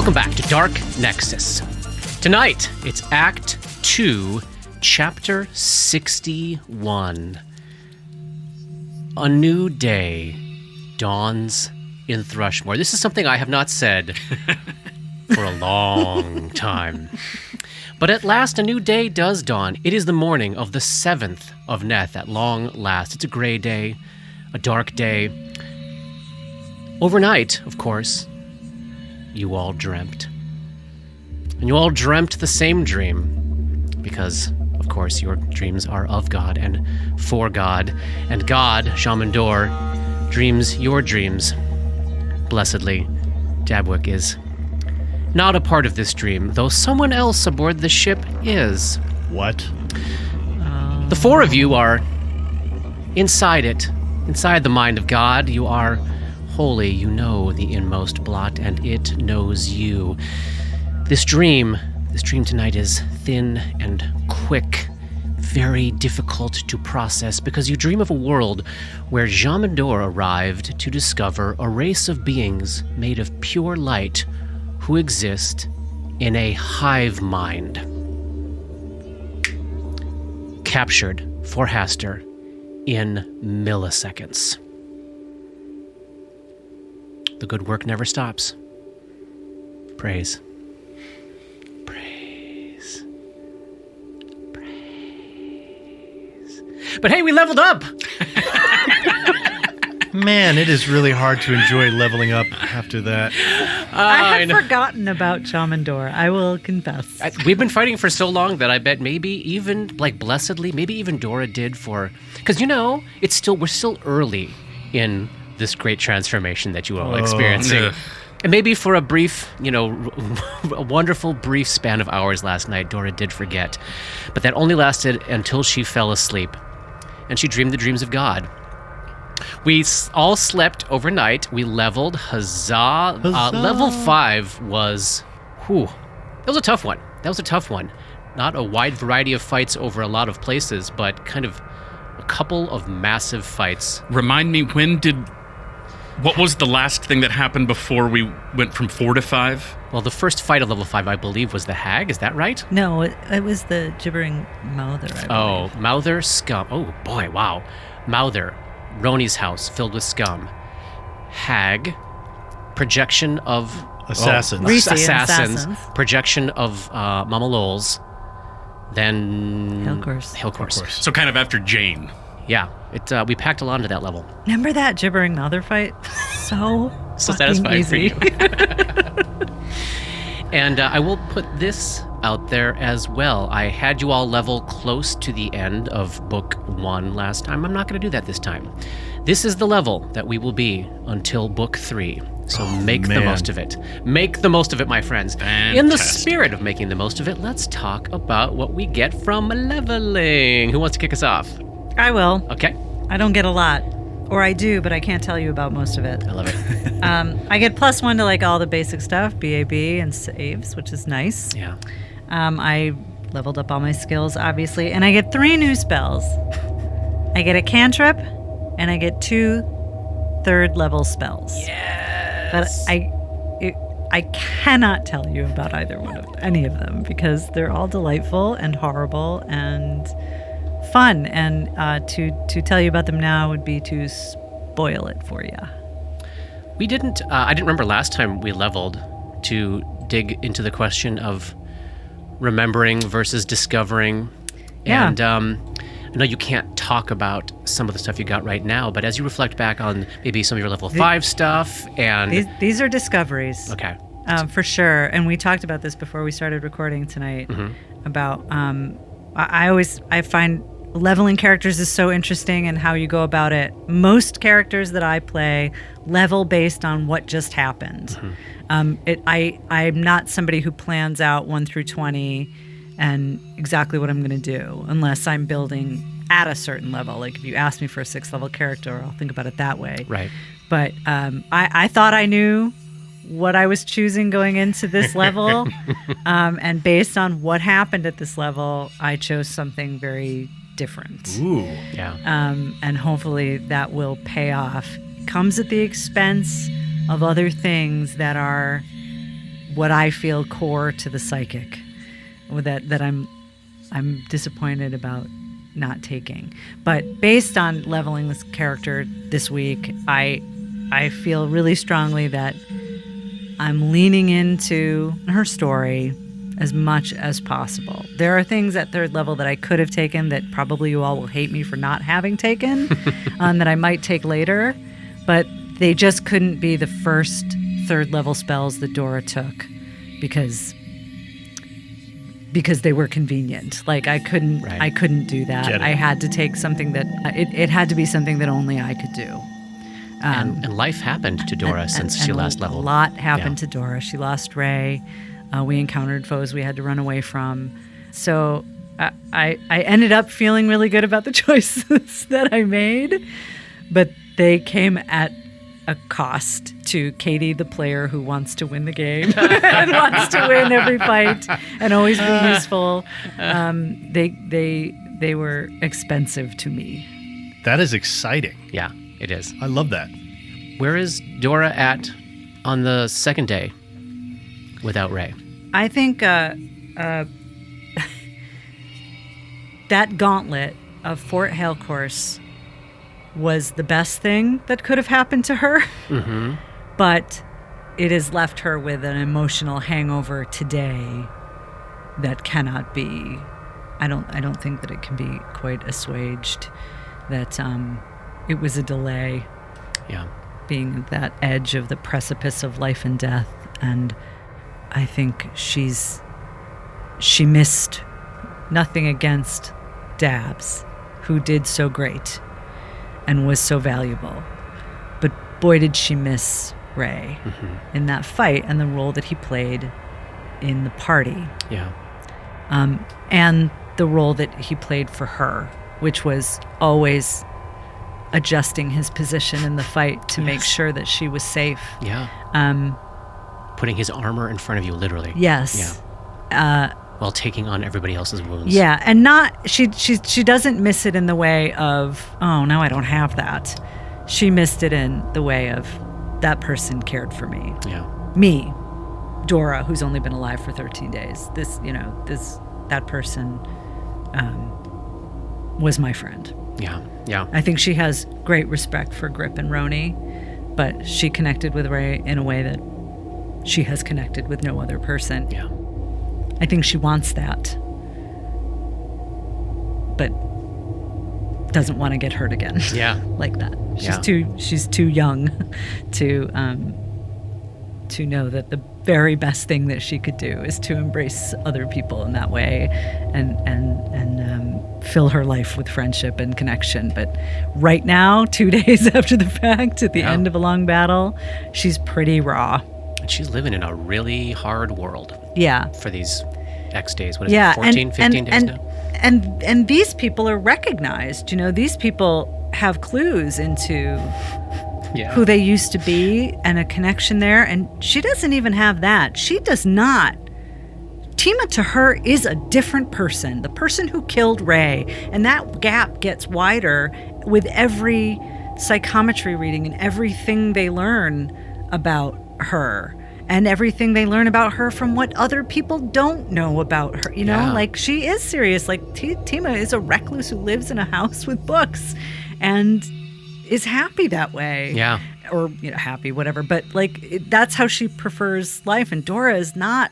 Welcome back to Dark Nexus. Tonight, it's Act 2, Chapter 61. A new day dawns in Thrushmore. This is something I have not said for a long time. But at last, a new day does dawn. It is the morning of the 7th of Neth at long last. It's a gray day, a dark day. Overnight, of course, you all dreamt. And you all dreamt the same dream, because, of course, your dreams are of God and for God. And God, Jamandor, dreams your dreams. Blessedly, Dabwick is not a part of this dream, though someone else aboard the ship is. What? The four of you are inside it, inside the mind of God. You are holy, you know the inmost blot, and it knows you. This dream tonight is thin and quick, very difficult to process, because you dream of a world where Jamandor arrived to discover a race of beings made of pure light who exist in a hive mind. Captured for Haster in milliseconds. The good work never stops. Praise. Praise. Praise. But hey, we leveled up! Man, it is really hard to enjoy leveling up after that. I had forgotten about Jamandor, I will confess. We've been fighting for so long that I bet maybe even, like blessedly, maybe even Dora did for... Because, we're still early in this great transformation that you all are experiencing. Ugh. And maybe for a brief, a wonderful brief span of hours last night, Dora did forget. But that only lasted until she fell asleep. And she dreamed the dreams of God. We all slept overnight. We leveled. Huzzah. Level 5 was... That was a tough one. Not a wide variety of fights over a lot of places, but kind of a couple of massive fights. Remind me, what was the last thing that happened before we went from 4 to 5? Well, the first fight of level 5, I believe, was the hag. Is that right? No, it was the gibbering Mouther, I believe. Oh, Mouther, scum. Oh, boy, wow. Mouther, Roni's house filled with scum. Hag, projection of... Assassins. Assassins. Projection of Mama Lowell's. Then... Hillcourse. So kind of after Jane. Yeah, we packed a lot into that level. Remember that gibbering Mouther fight? So satisfying easy. for you. And I will put this out there as well. I had you all level close to the end of Book 1 last time. I'm not going to do that this time. This is the level that we will be until Book 3. So make the most of it. Make the most of it, my friends. Fantastic. In the spirit of making the most of it, let's talk about what we get from leveling. Who wants to kick us off? I will. Okay. I don't get a lot. Or I do, but I can't tell you about most of it. I love it. I get +1 to like all the basic stuff, BAB and saves, which is nice. Yeah. I leveled up all my skills, obviously, and I get 3 new spells. I get a cantrip, and I get 2 third-level spells. Yes. But I cannot tell you about any of them because they're all delightful and horrible and fun, and to tell you about them now would be to spoil it for you. We didn't. I didn't remember last time we leveled to dig into the question of remembering versus discovering. Yeah. And I know you can't talk about some of the stuff you got right now, but as you reflect back on maybe some of your level 5 stuff and these are discoveries. Okay. For sure. And we talked about this before we started recording tonight. Mm-hmm. About I find leveling characters is so interesting and how you go about it. Most characters that I play level based on what just happened. Mm-hmm. I'm not somebody who plans out 1 through 20 and exactly what I'm going to do unless I'm building at a certain level. Like if you ask me for a 6th level character, I'll think about it that way. Right. But I thought I knew what I was choosing going into this level. And based on what happened at this level, I chose something very different. Ooh. Yeah. And hopefully that will pay off. Comes at the expense of other things that are what I feel core to the psychic, or that I'm disappointed about not taking. But based on leveling this character this week, I feel really strongly that I'm leaning into her story as much as possible. There are things at third level that I could have taken that probably you all will hate me for not having taken, that I might take later, but they just couldn't be the first third level spells that Dora took because they were convenient. Like I couldn't do that. I had to take something that it had to be something that only I could do. And life happened to Dora since she last leveled. A lot happened to Dora. She lost Ray. We encountered foes we had to run away from. So I ended up feeling really good about the choices that I made, but they came at a cost to Katie, the player who wants to win the game and wants to win every fight and always be useful. They were expensive to me. That is exciting. Yeah, it is. I love that. Where is Dora at on the second day without Ray? I think that gauntlet of Fort Halecourse was the best thing that could have happened to her. Mm-hmm. But it has left her with an emotional hangover today that cannot be. I don't think that it can be quite assuaged. That it was a delay. Yeah. Being at that edge of the precipice of life and death, and I think she missed. Nothing against Dabs, who did so great and was so valuable, but boy did she miss Ray in that fight and the role that he played in the party. Yeah. And the role that he played for her, which was always adjusting his position in the fight to make sure that she was safe. Yeah. Putting his armor in front of you, literally. Yes. Yeah. While taking on everybody else's wounds. Yeah, and not she doesn't miss it in the way of, oh, no, I don't have that. She missed it in the way of that person cared for me. Yeah. Me, Dora, who's only been alive for 13 days. That person was my friend. Yeah. Yeah. I think she has great respect for Grip and Roni, but she connected with Ray in a way that she has connected with no other person. Yeah. I think she wants that, but doesn't want to get hurt again. Yeah. Like that. Yeah. She's too young to know that the very best thing that she could do is to embrace other people in that way and fill her life with friendship and connection. But right now, 2 days after the fact, at the end of a long battle, she's pretty raw. And she's living in a really hard world. Yeah. For these X days. What is it, 14, 15 days now? And these people are recognized. These people have clues into who they used to be and a connection there. And she doesn't even have that. She does not. Tima to her is a different person. The person who killed Ray. And that gap gets wider with every psychometry reading and everything they learn about her. And everything they learn about her from what other people don't know about her. Like she is serious. Like Tima is a recluse who lives in a house with books and is happy that way. Yeah. Or, happy, whatever. But that's how she prefers life. And Dora is not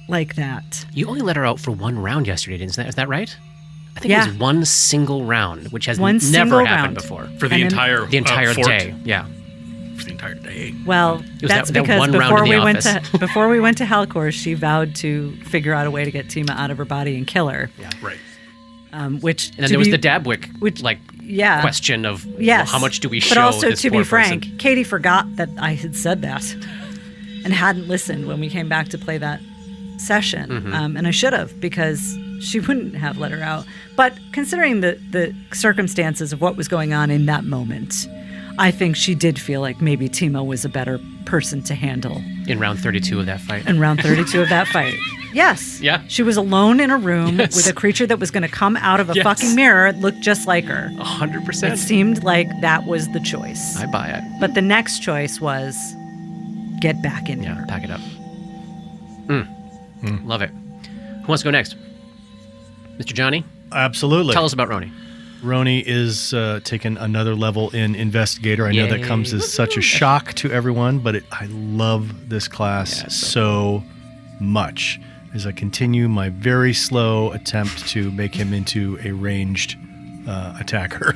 like that. You only let her out for one round yesterday, is that right? I think it was one single round, which has never happened before. For the entire fort. day. Yeah. For the entire day. Well, that's that because one round in the before we went to Halecourse, she vowed to figure out a way to get Tima out of her body and kill her. Yeah. Right. And then there was the Dabwick question of how much do we show? But also, this to poor be frank, person? Katie forgot that I had said that and hadn't listened when we came back to play that session. And I should have, because she wouldn't have let her out. But considering the circumstances of what was going on in that moment, I think she did feel like maybe Tima was a better person to handle. In round 32 of that fight. Yes. Yeah. She was alone in a room with a creature that was going to come out of a fucking mirror, look just like her. 100%. It seemed like that was the choice. I buy it. But the next choice was get back in here. Pack it up. Love it. Who wants to go next? Mr. Johnny? Absolutely. Tell us about Roni. Roni is taking another level in Investigator. I know that Yay. comes as such a shock to everyone, but I love this class so much as I continue my very slow attempt to make him into a ranged attacker.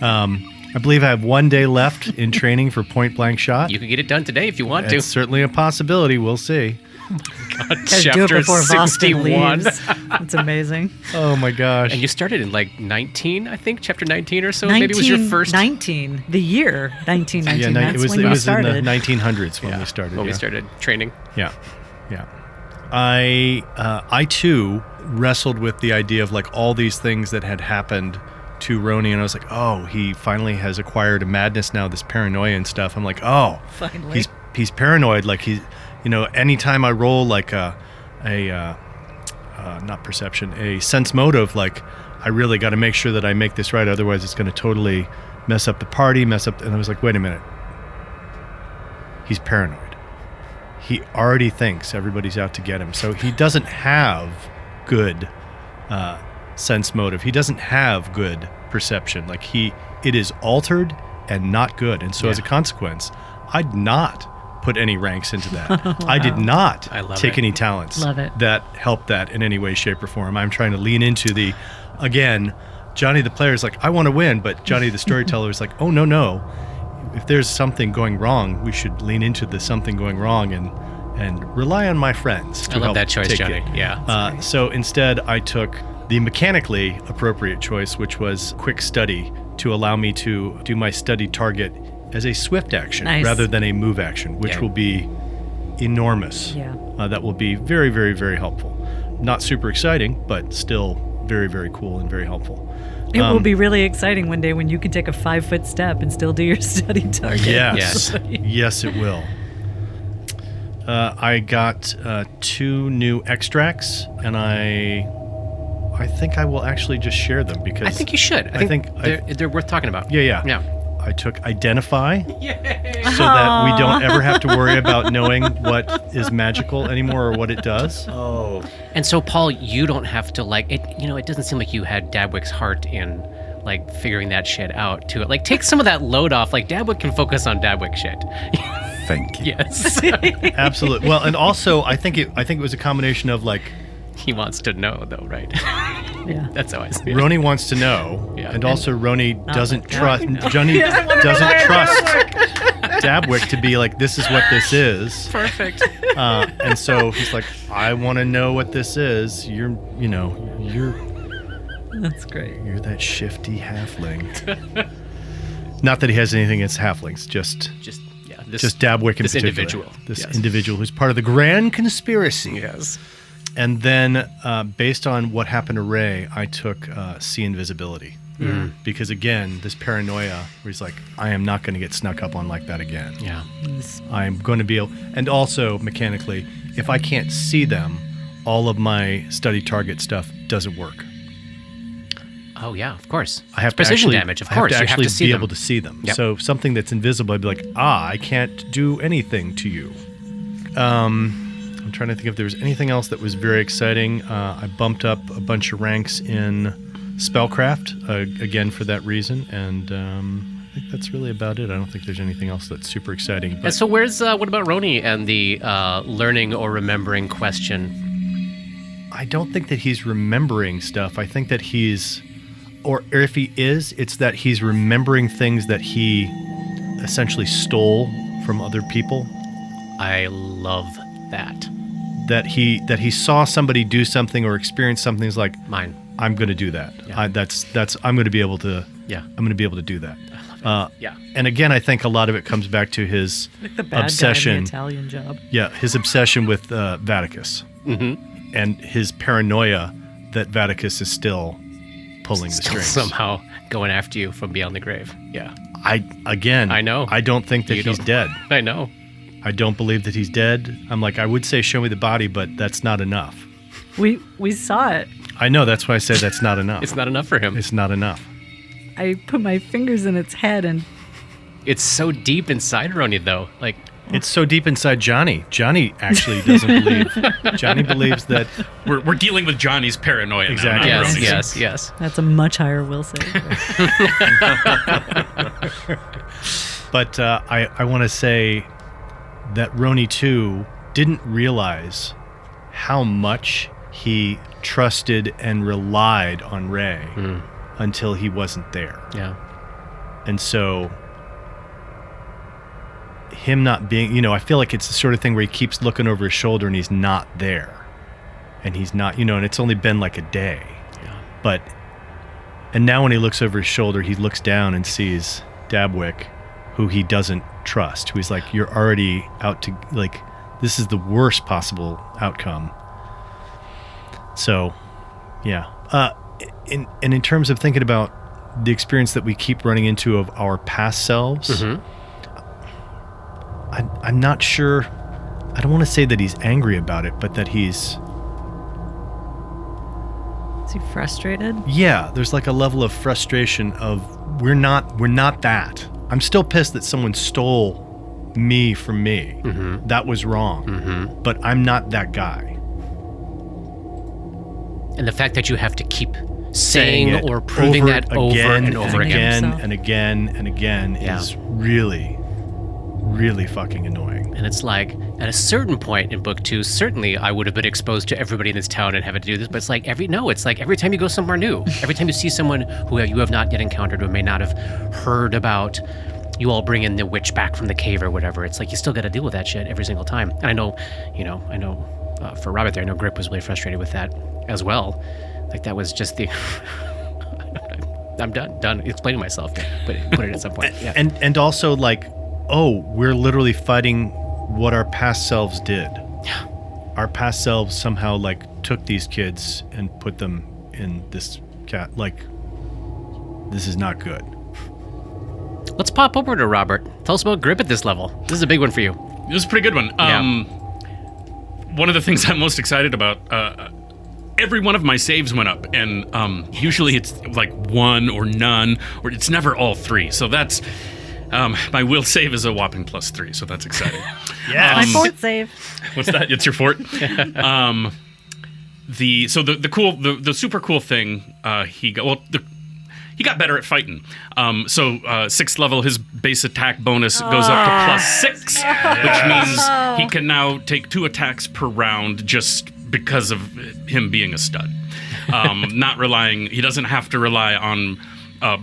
I believe I have 1 day left in training for point blank shot. You can get it done today if you want to. It's certainly a possibility. We'll see. Guys, do it Chapter before Boston 61. leaves. It's amazing. Oh my gosh. And you started in like 19, I think, chapter 19 or so. Maybe it was your first. 19, the year 1919. Yeah, That's it was, when it you was started. in the 1900s when we started. When we started training. Yeah. I too wrestled with the idea of like all these things that had happened to Roni, and I was like, oh, he finally has acquired a madness now, this paranoia and stuff. I'm like, oh, Finally. he's paranoid. Like anytime I roll like a not perception, a sense motive, like I really got to make sure that I make this right, otherwise it's going to totally mess up the party, and I was like, wait a minute, he's paranoid. He already thinks everybody's out to get him, so he doesn't have good sense motive. He doesn't have good perception. Like it is altered and not good, and so as a consequence, I'd not put any ranks into that. Wow. I did not take it. any talents Love it. that helped that in any way, shape, or form. I'm trying to lean into again, Johnny the player is like, I want to win, but Johnny the storyteller is like, oh, no. If there's something going wrong, we should lean into the something going wrong and rely on my friends to I love help that choice, take Johnny. it. Yeah. So instead, I took the mechanically appropriate choice, which was quick study, to allow me to do my study target as a swift action Nice. rather than a move action, which will be enormous. Yeah. That will be very, very, very helpful. Not super exciting, but still very, very cool and very helpful. It will be really exciting one day when you can take a 5-foot step and still do your study target. Yes. Yes. Yes, it will. I got 2 new extracts, and I think I will actually just share them because I think you should. I think they're worth talking about. Yeah. Yeah. I took Identify so that we don't ever have to worry about knowing what is magical anymore or what it does. Oh. And so, Paul, you don't have to like it. It doesn't seem like you had Dabwick's heart in like figuring that shit out to it. Like, take some of that load off. Like, Dabwick can focus on Dabwick shit. Thank you. Yes. Absolutely. Well, and also I think it was a combination of like He wants to know, though, right? Yeah. That's how I see it. Roni wants to know, Yeah. and also Roni doesn't God, trust. Johnny doesn't trust Dabwick to be like, this is what this is. Perfect. And so he's like, I want to know what this is. You're That's great. that shifty halfling. Not that he has anything against halflings, just Dabwick in this particular. individual. This Yes. individual who's part of the grand conspiracy. Yes. And then, based on what happened to Ray, I took see invisibility. Because again, this paranoia where he's like, I am not going to get snuck up on like that again. Yeah. I'm going to be able, and also mechanically, if I can't see them, all of my study target stuff doesn't work. Oh yeah, of course. I have It's precision to actually, damage. Of I course, have to you have actually to see be them. able to see them. Yep. So something that's invisible, I'd be like, I can't do anything to you. I'm trying to think if there was anything else that was very exciting. I bumped up a bunch of ranks in Spellcraft, again for that reason, and I think that's really about it. I don't think there's anything else that's super exciting. But And so where's what about Roni and the learning or remembering question? I don't think that he's remembering stuff. I think that he's, or if he is, it's that he's remembering things that he essentially stole from other people. I love that. That he saw somebody do something or experience something. He's like, Mine. I'm going to do that. Yeah. I'm going to be able to. Yeah. I'm going to be able to do that. Yeah. And again, I think a lot of it comes back to his Like the bad obsession. guy in the Italian Job. Yeah, his obsession with Vaticus, and his paranoia that Vaticus is still pulling the Still strings. somehow going after you from beyond the grave. Yeah. I know. I don't think that You he's don't. dead. I know. I don't believe that he's dead. I'm like, I would say show me the body, but that's not enough. We saw it. I know, that's why I say that's not enough. It's not enough for him. It's not enough. I put my fingers in its head and It's so deep inside Roni, though. Like, It's so deep inside Johnny. Johnny actually doesn't believe. Johnny believes that. We're dealing with Johnny's paranoia Exactly. now. not Yes, Roni's. yes. That's a much higher will save. But I want to say that Roni too didn't realize how much he trusted and relied on Ray until he wasn't there. Yeah. And so him not being, I feel like it's the sort of thing where he keeps looking over his shoulder and he's not there. And he's not, and it's only been like a day. Yeah. And now when he looks over his shoulder, he looks down and sees Dabwick, who he doesn't trust, who he's like, you're already out to, like, this is the worst possible outcome. So, yeah. And in terms of thinking about the experience that we keep running into of our past selves, I'm not sure. I don't want to say that he's angry about it, but that he's... Is he frustrated? Yeah, there's like a level of frustration of we're not that. I'm still pissed that someone stole me from me. That was wrong. But I'm not that guy. And the fact that you have to keep saying it or proving that over and over again. and again is really, really fucking annoying. And it's like, at a certain point in book 2, certainly I would have been exposed to everybody in this town and having to do this, but it's like every time you go somewhere new, every time you see someone who you have not yet encountered or may not have heard about, you all bring in the witch back from the cave or whatever. It's like you still got to deal with that shit every single time. And I know for Robert there, I know Grip was really frustrated with that as well. Like that was just the... I'm done explaining myself, but put it at some point. Yeah. And also like, we're literally fighting what our past selves did. Yeah. Our past selves somehow like took these kids and put them in this cat. Like, this is not good. Let's pop over to Robert. Tell us about Grip at this level. This is a big one for you. It was a pretty good one. Yeah. One of the things I'm most excited about, every one of my saves went up, and usually it's like 1 or none, or it's never all 3. So that's... my will save is a whopping +3, so that's exciting. Yeah. My fort save. What's that? It's your fort. The super cool thing he got better at fighting. So 6th level, his base attack bonus goes up to +6, which means he can now take 2 attacks per round just because of him being a stud. He doesn't have to rely on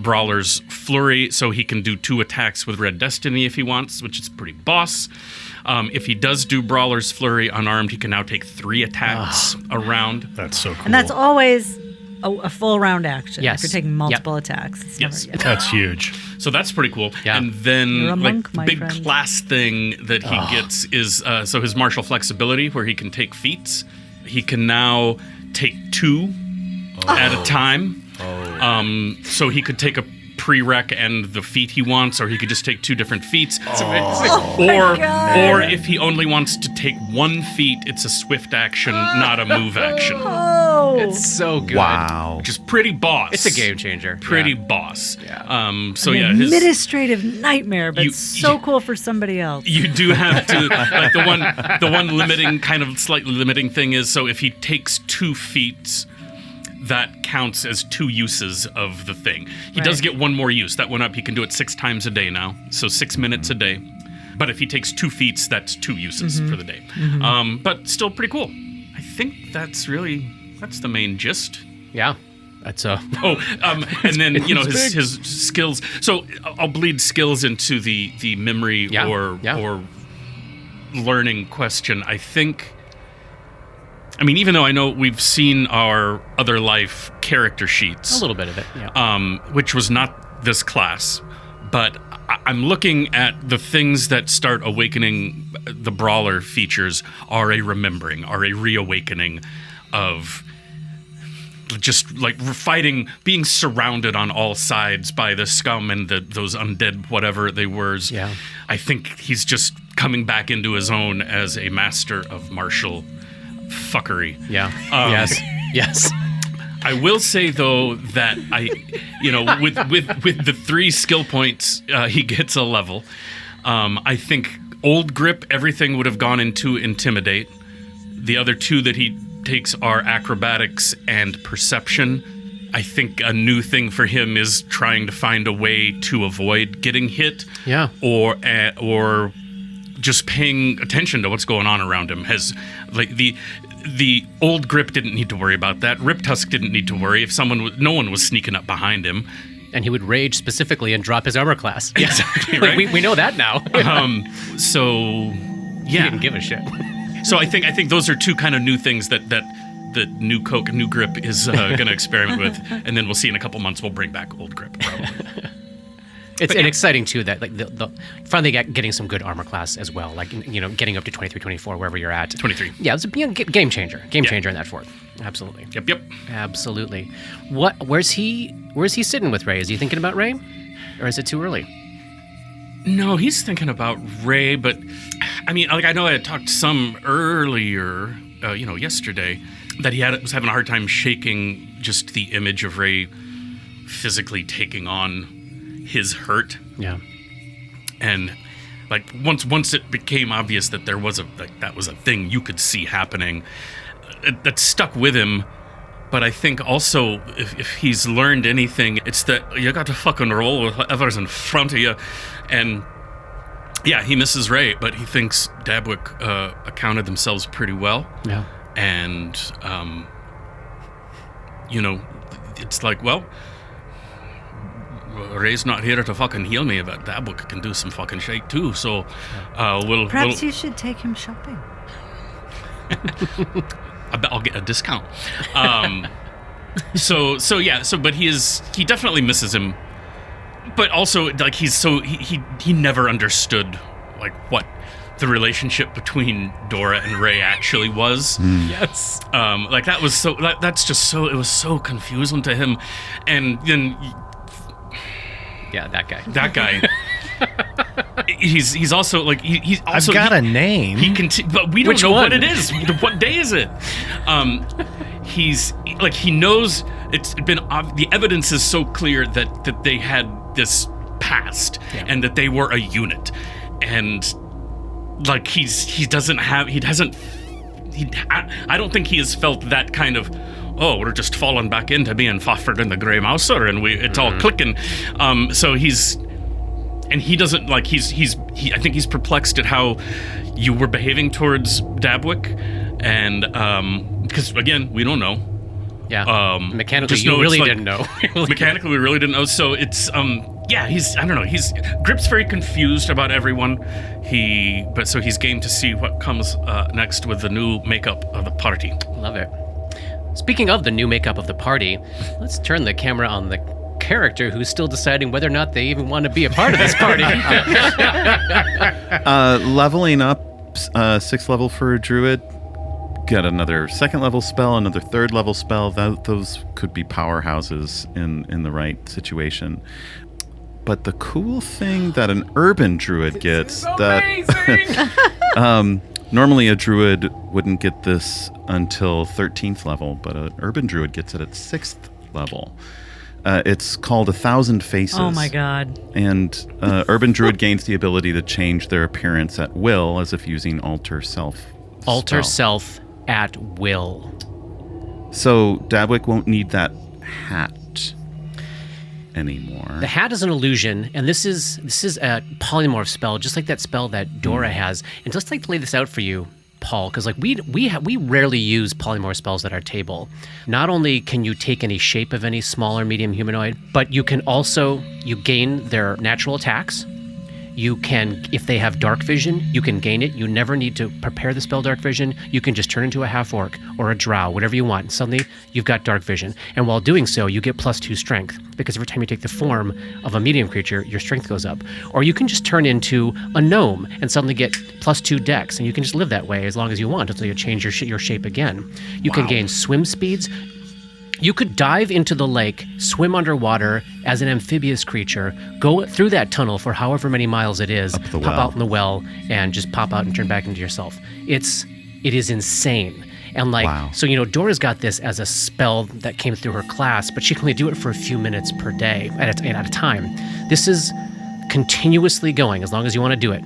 Brawler's Flurry, so he can do 2 attacks with Red Destiny if he wants, which is pretty boss. If he does do Brawler's Flurry unarmed, he can now take 3 attacks a round. That's so cool. And that's always a full round action. Yes. If you're taking multiple attacks. It's Yes. never- That's huge. So that's pretty cool. Yeah. And then You're a monk, the my big friend. class thing that he gets is so his martial flexibility, where he can take feats. He can now take 2 at a time. So he could take a prereq and the feat he wants, or he could just take 2 different feats. Or if he only wants to take 1 feat, it's a swift action, not a move action. Oh! It's so good. Wow. Which is pretty boss. It's a game changer. Pretty Yeah. boss. Yeah. An administrative nightmare, but You- so you- cool for somebody else. You do have to, like the one limiting, kind of slightly limiting thing is, so if he takes 2 feats, that counts as 2 uses of the thing. He does get 1 more use. That went up. He can do it 6 times a day now, so 6 minutes a day. But if he takes 2 feats, that's 2 uses for the day. But still pretty cool. I think that's the main gist. Yeah. That's And then his skills. So I'll bleed skills into the memory or learning question. I think. I mean, even though I know we've seen our other life character sheets, a little bit of it. Yeah. which was not this class, but I'm looking at the things that start awakening the brawler features are a remembering, are a reawakening of just like fighting, being surrounded on all sides by the scum and those undead whatever they were. Yeah. I think he's just coming back into his own as a master of martial fuckery. Yeah. Yes. I will say though that with the 3 skill points he gets a level. I think Old grip, everything would have gone into intimidate. The other two that he takes are acrobatics and perception. I think a new thing for him is trying to find a way to avoid getting hit. Yeah. Or just paying attention to what's going on around him. Has like the old grip didn't need to worry about that. Rip Tusk didn't need to worry if no one was sneaking up behind him. And he would rage specifically and drop his armor class. Exactly, right? we know that now. So He yeah. didn't give a shit. So I think those are two kind of new things that new grip is going to experiment with, and then we'll see in a couple months we'll bring back old grip. Probably. It's exciting too that like the finally getting some good armor class as well, like getting up to 23, 24, wherever you're at. 23. Yeah, it's a game changer in that fourth. Absolutely. Yep. Absolutely. Where's he sitting with Ray? Is he thinking about Ray, or is it too early? No, he's thinking about Ray, but I mean, like I know I had talked some earlier, yesterday, that he was having a hard time shaking just the image of Ray physically taking on his hurt. Yeah. And like once it became obvious that that was a thing you could see happening, that stuck with him. But I think also if he's learned anything, it's that you got to fucking roll with whatever's in front of you. And yeah, he misses Ray, but he thinks Dabwick accounted themselves pretty well. Yeah. And it's like, well, Ray's not here to fucking heal me, but Dabwick can do some fucking shit too. So Perhaps you should take him shopping. I bet I'll get a discount. But he definitely misses him. But also, like, he never understood like what the relationship between Dora and Ray actually was. Yes. Like that was that's just so, it was so confusing to him. And then Yeah, that guy. he's also like he's also I've got a name. but we don't Which know one? what it is. What day is it? He's like, he knows it's been the evidence is so clear that they had this past, and that they were a unit, and like I don't think he has felt that kind of, oh, we're just falling back into being Fafhrd and the Grey Mouser, and it's all clicking. So he doesn't like I think he's perplexed at how you were behaving towards Dabwick, and because again, we don't know. Yeah. Mechanically, just you know really it's didn't know. Mechanically, we really didn't know. So it's I don't know. Grip's very confused about everyone. So he's game to see what comes next with the new makeup of the party. Love it. Speaking of the new makeup of the party, let's turn the camera on the character who's still deciding whether or not they even want to be a part of this party. Leveling up 6th level for a druid. Get another 2nd level spell, another 3rd level spell. Those could be powerhouses in the right situation. But the cool thing that an urban druid gets normally a druid wouldn't get this until 13th level, but an urban druid gets it at 6th level. It's called 1,000 Faces. Oh my god. And urban druid gains the ability to change their appearance at will, as if using alter self. Alter spell. self at will. So Dabwick won't need that hat anymore. The hat is an illusion, and this is a polymorph spell, just like that spell that Dora has. And just like to lay this out for you, Paul, because like we rarely use polymorph spells at our table. Not only can you take any shape of any small or medium humanoid, but you can also gain their natural attacks. You can, if they have dark vision, you can gain it. You never need to prepare the spell dark vision. You can just turn into a half-orc or a drow, whatever you want. And suddenly, you've got dark vision. And while doing so, you get +2 strength, because every time you take the form of a medium creature, your strength goes up. Or you can just turn into a gnome and suddenly get +2 dex, and you can just live that way as long as you want until you change your shape again. You can gain swim speeds. You could dive into the lake, swim underwater as an amphibious creature, go through that tunnel for however many miles it is, pop out in the well, and just pop out and turn back into yourself. It is insane. And so Dora's got this as a spell that came through her class, but she can only do it for a few minutes per day at a time. This is continuously going as long as you want to do it.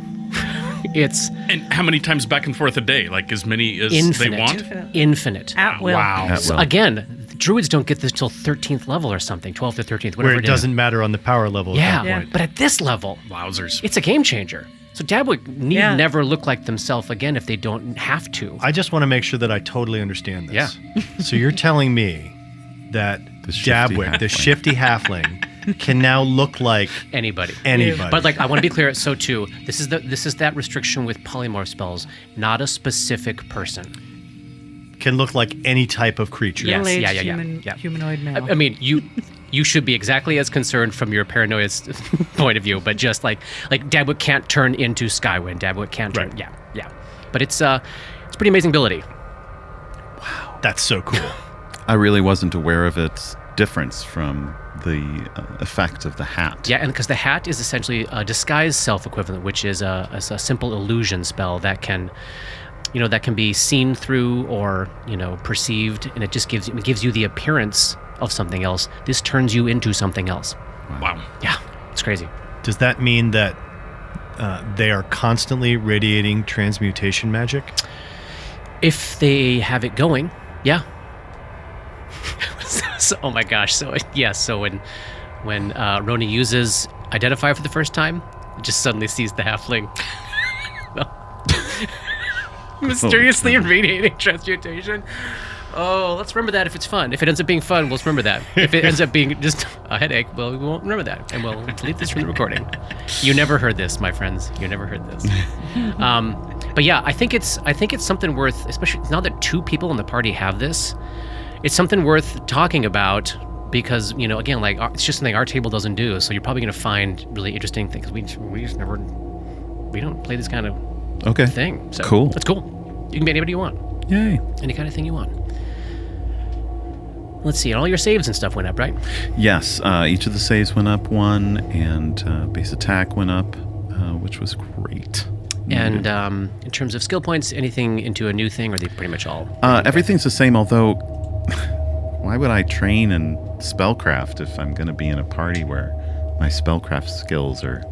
It's And how many times back and forth a day? Like as many as infinite. they want? Infinite. At will. Wow. At will. Again, druids don't get this till 13th level or something, 12th or 13th, whatever Where it is. doesn't matter on the power level Yeah, at that point. but at this level, Wowzers. it's a game changer. So Dabwick need Yeah. never look like themselves again if they don't have to. I just want to make sure that I totally understand this. Yeah. So you're telling me that The shifty Dabwick, the halfling. shifty halfling, can now look like Anybody. anybody. But like, I want to be clear. So too, this is that restriction with polymorph spells, not a specific person. can look like any type of creature. Yes, Middle-aged yeah. humanoid male. I mean, you should be exactly as concerned from your paranoia point of view, but just like Dabwick can't turn into Skywind. Dabwick can't turn. Right. Yeah. But it's pretty amazing ability. That's so cool. I really wasn't aware of its difference from the effect of the hat. Yeah, and because the hat is essentially a disguise self equivalent, which is a simple illusion spell that can, that can be seen through or perceived, and it just gives you the appearance of something else. This turns you into something else. Wow. Yeah, it's crazy. Does that mean that they are constantly radiating transmutation magic? If they have it going, yeah. So, oh my gosh! So when Roni uses Identify for the first time, it just suddenly sees the halfling. Mysteriously radiating transmutation. Oh, let's remember that if it's fun. If it ends up being fun, let's remember that. If it ends up being just a headache, well, we won't remember that, and we'll delete this from the recording. You never heard this, my friends. You never heard this. But yeah, I think it's something worth, especially now that two people in the party have this. It's something worth talking about because again, like it's just something our table doesn't do. So you're probably going to find really interesting things. We don't play this kind of thing. So Cool. It's cool. You can be anybody you want. Yay. Any kind of thing you want. Let's see, and all your saves and stuff went up, right? Yes, each of the saves went up one, and base attack went up, which was great. And in terms of skill points, anything into a new thing, or are they pretty much all? Everything's the same, although why would I train in spellcraft if I'm going to be in a party where my spellcraft skills are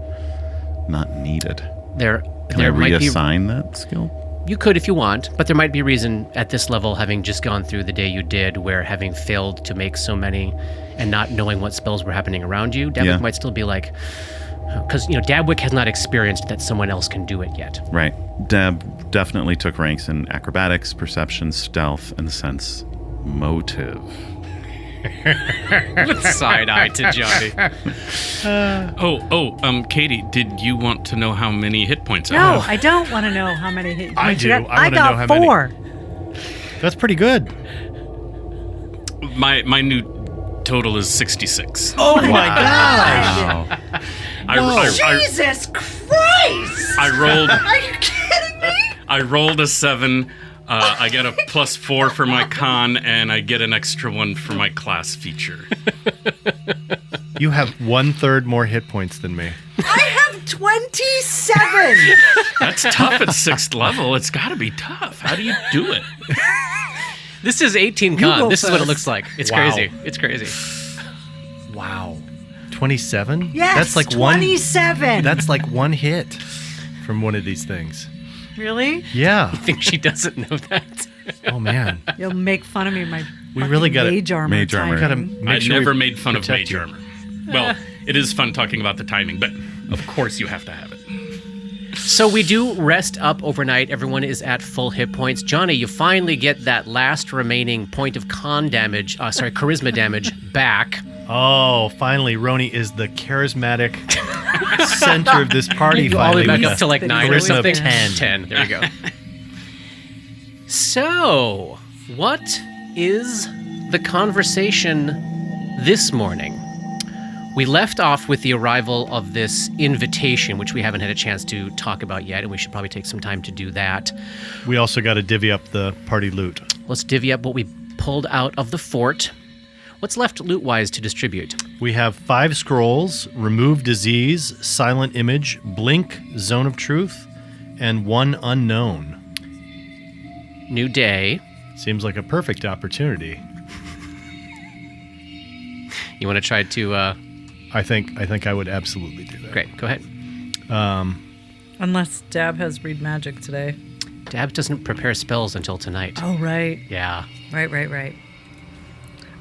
not needed? There Can I might be. reassign that skill? You could if you want, but there might be a reason at this level, having just gone through the day you did, where having failed to make so many and not knowing what spells were happening around you, Dabwick might still be like, because Dabwick has not experienced that someone else can do it yet. Right. Deb definitely took ranks in acrobatics, perception, stealth, and sense motive. Side eye to Johnny. Katie, did you want to know how many hit points I No, have? I don't want to know how many hit I points you do. got. I wanna know got how many. 4. That's pretty good. My new total is 66. Oh my god! Wow. Jesus Christ! I rolled. Are you kidding me? I rolled a 7. I get a +4 for my con, and I get an extra 1 for my class feature. You have 1/3 more hit points than me. I have 27. That's tough at 6th level. It's got to be tough. How do you do it? This is 18 go con. This is what it first. looks like. It's Wow. crazy. It's crazy. Wow. 27? Yes, That's like 27. That's like one hit from one of these things. Really? Yeah. I think she doesn't know that. Oh man. You'll make fun of me. My We really fucking gotta- mage armor. Mage armor. timing. Gotta make I sure never we made fun of protect mage you. armor. Well, it is fun talking about the timing, but of course you have to have it. So we do rest up overnight. Everyone is at full hit points. Johnny, you finally get that last remaining point of charisma damage back. Oh, finally, Roni is the charismatic center of this party. You all the way finally, back with up to like the 9 or charisma of something. 10. 10. There you go. So, what is the conversation this morning? We left off with the arrival of this invitation, which we haven't had a chance to talk about yet, and we should probably take some time to do that. We also got to divvy up the party loot. Let's divvy up what we pulled out of the fort. What's left loot-wise to distribute? We have 5 scrolls, Remove Disease, Silent Image, Blink, Zone of Truth, and 1 Unknown. New day. Seems like a perfect opportunity. You want to try to... I think I would absolutely do that. Great, go ahead. Unless Dab has read magic today. Dab doesn't prepare spells until tonight. Oh, right. Yeah. Right.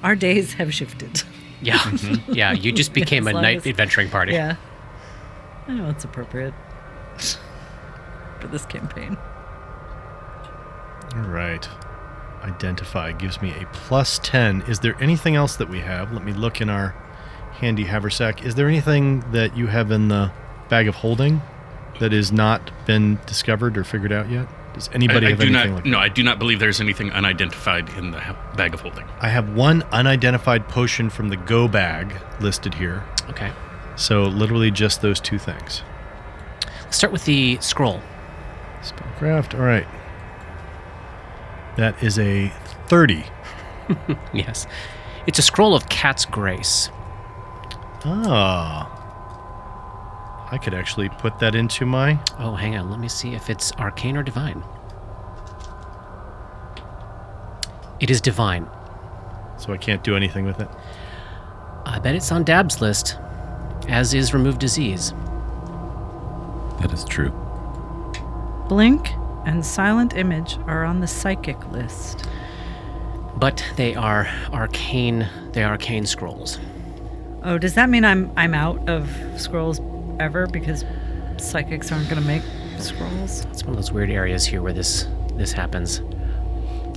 Our days have shifted. Yeah. Yeah, you just became a As long night as- adventuring party. Yeah. I know it's appropriate for this campaign. All right. Identify gives me a +10. Is there anything else that we have? Let me look in our handy haversack. Is there anything that you have in the bag of holding that has not been discovered or figured out yet? Does anybody I have do anything not. like No, that? I do not believe there's anything unidentified in the bag of holding. I have one unidentified potion from the go bag listed here. Okay. So literally just those two things. Let's start with the scroll. Spellcraft. All right. That is a 30. Yes. It's a scroll of Cat's Grace. Ah. I could actually put that into my... Oh, hang on. Let me see if it's arcane or divine. It is divine. So I can't do anything with it. I bet it's on Dab's list, as is remove disease. That is true. Blink and Silent Image are on the psychic list. But they are arcane. They are arcane scrolls. Oh, does that mean I'm out of scrolls ever because psychics aren't going to make scrolls? It's one of those weird areas here where this happens.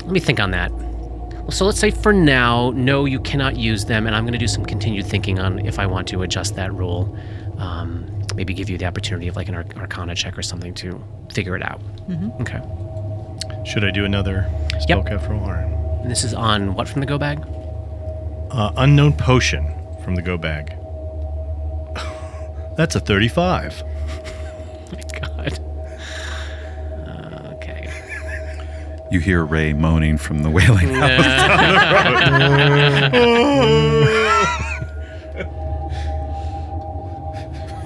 Let me think on that. Well, so let's say for now, no, you cannot use them, and I'm going to do some continued thinking on if I want to adjust that rule. Maybe give you the opportunity of like an Arcana check or something to figure it out. Mm-hmm. Okay. Should I do another spellcraft roll? All right. And this is on what from the go bag? Unknown potion from the go bag. That's a 35. Oh my God. Okay. You hear Ray moaning from the wailing house.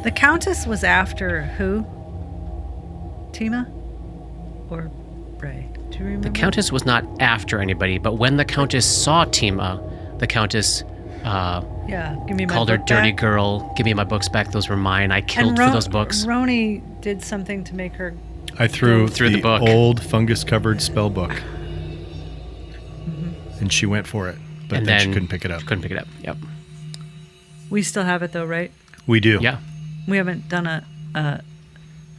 The Countess was after who? Tima? Or Ray? Do you remember? The Countess was not after anybody, but when the Countess saw Tima, the Countess Yeah, give me my called her book dirty back. girl. Give me my books back. Those were mine. I And killed for those books. Roni did something to make her. I threw Threw the book. old fungus-covered spell book. And she went for it. But And then she then couldn't pick it up. Couldn't pick it up. Yep. We still have it though, right? We do. Yeah. We haven't done a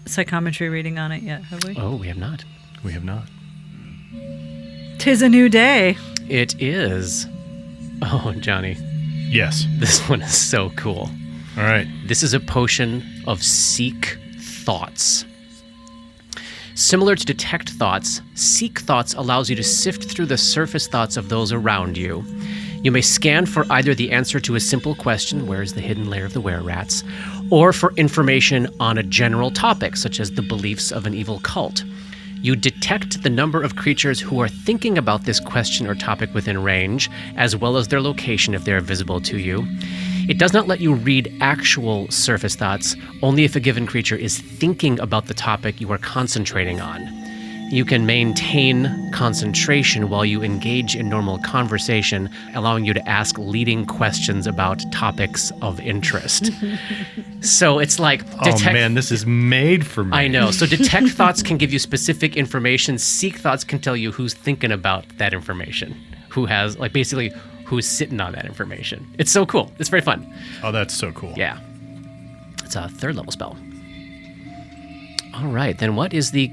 psychometry reading on it yet, have we? Oh, we have not. We have not. 'Tis a new day. It is. Oh, Johnny, Yes. this one is so cool. All right. This is a potion of Seek Thoughts. Similar to Detect Thoughts, Seek Thoughts allows you to sift through the surface thoughts of those around you. You may scan for either the answer to a simple question, where is the hidden lair of the were-rats, or for information on a general topic, such as the beliefs of an evil cult. You detect the number of creatures who are thinking about this question or topic within range, as well as their location if they are visible to you. It does not let you read actual surface thoughts, only if a given creature is thinking about the topic you are concentrating on. You can maintain concentration while you engage in normal conversation, allowing you to ask leading questions about topics of interest. So it's like Oh, man, this is made for me. I know. So detect thoughts can give you specific information. Seek thoughts can tell you who's thinking about that information, who has, like, basically who's sitting on that information. It's so cool. It's very fun. Oh, that's so cool. Yeah. It's a third level spell. All right, then what is the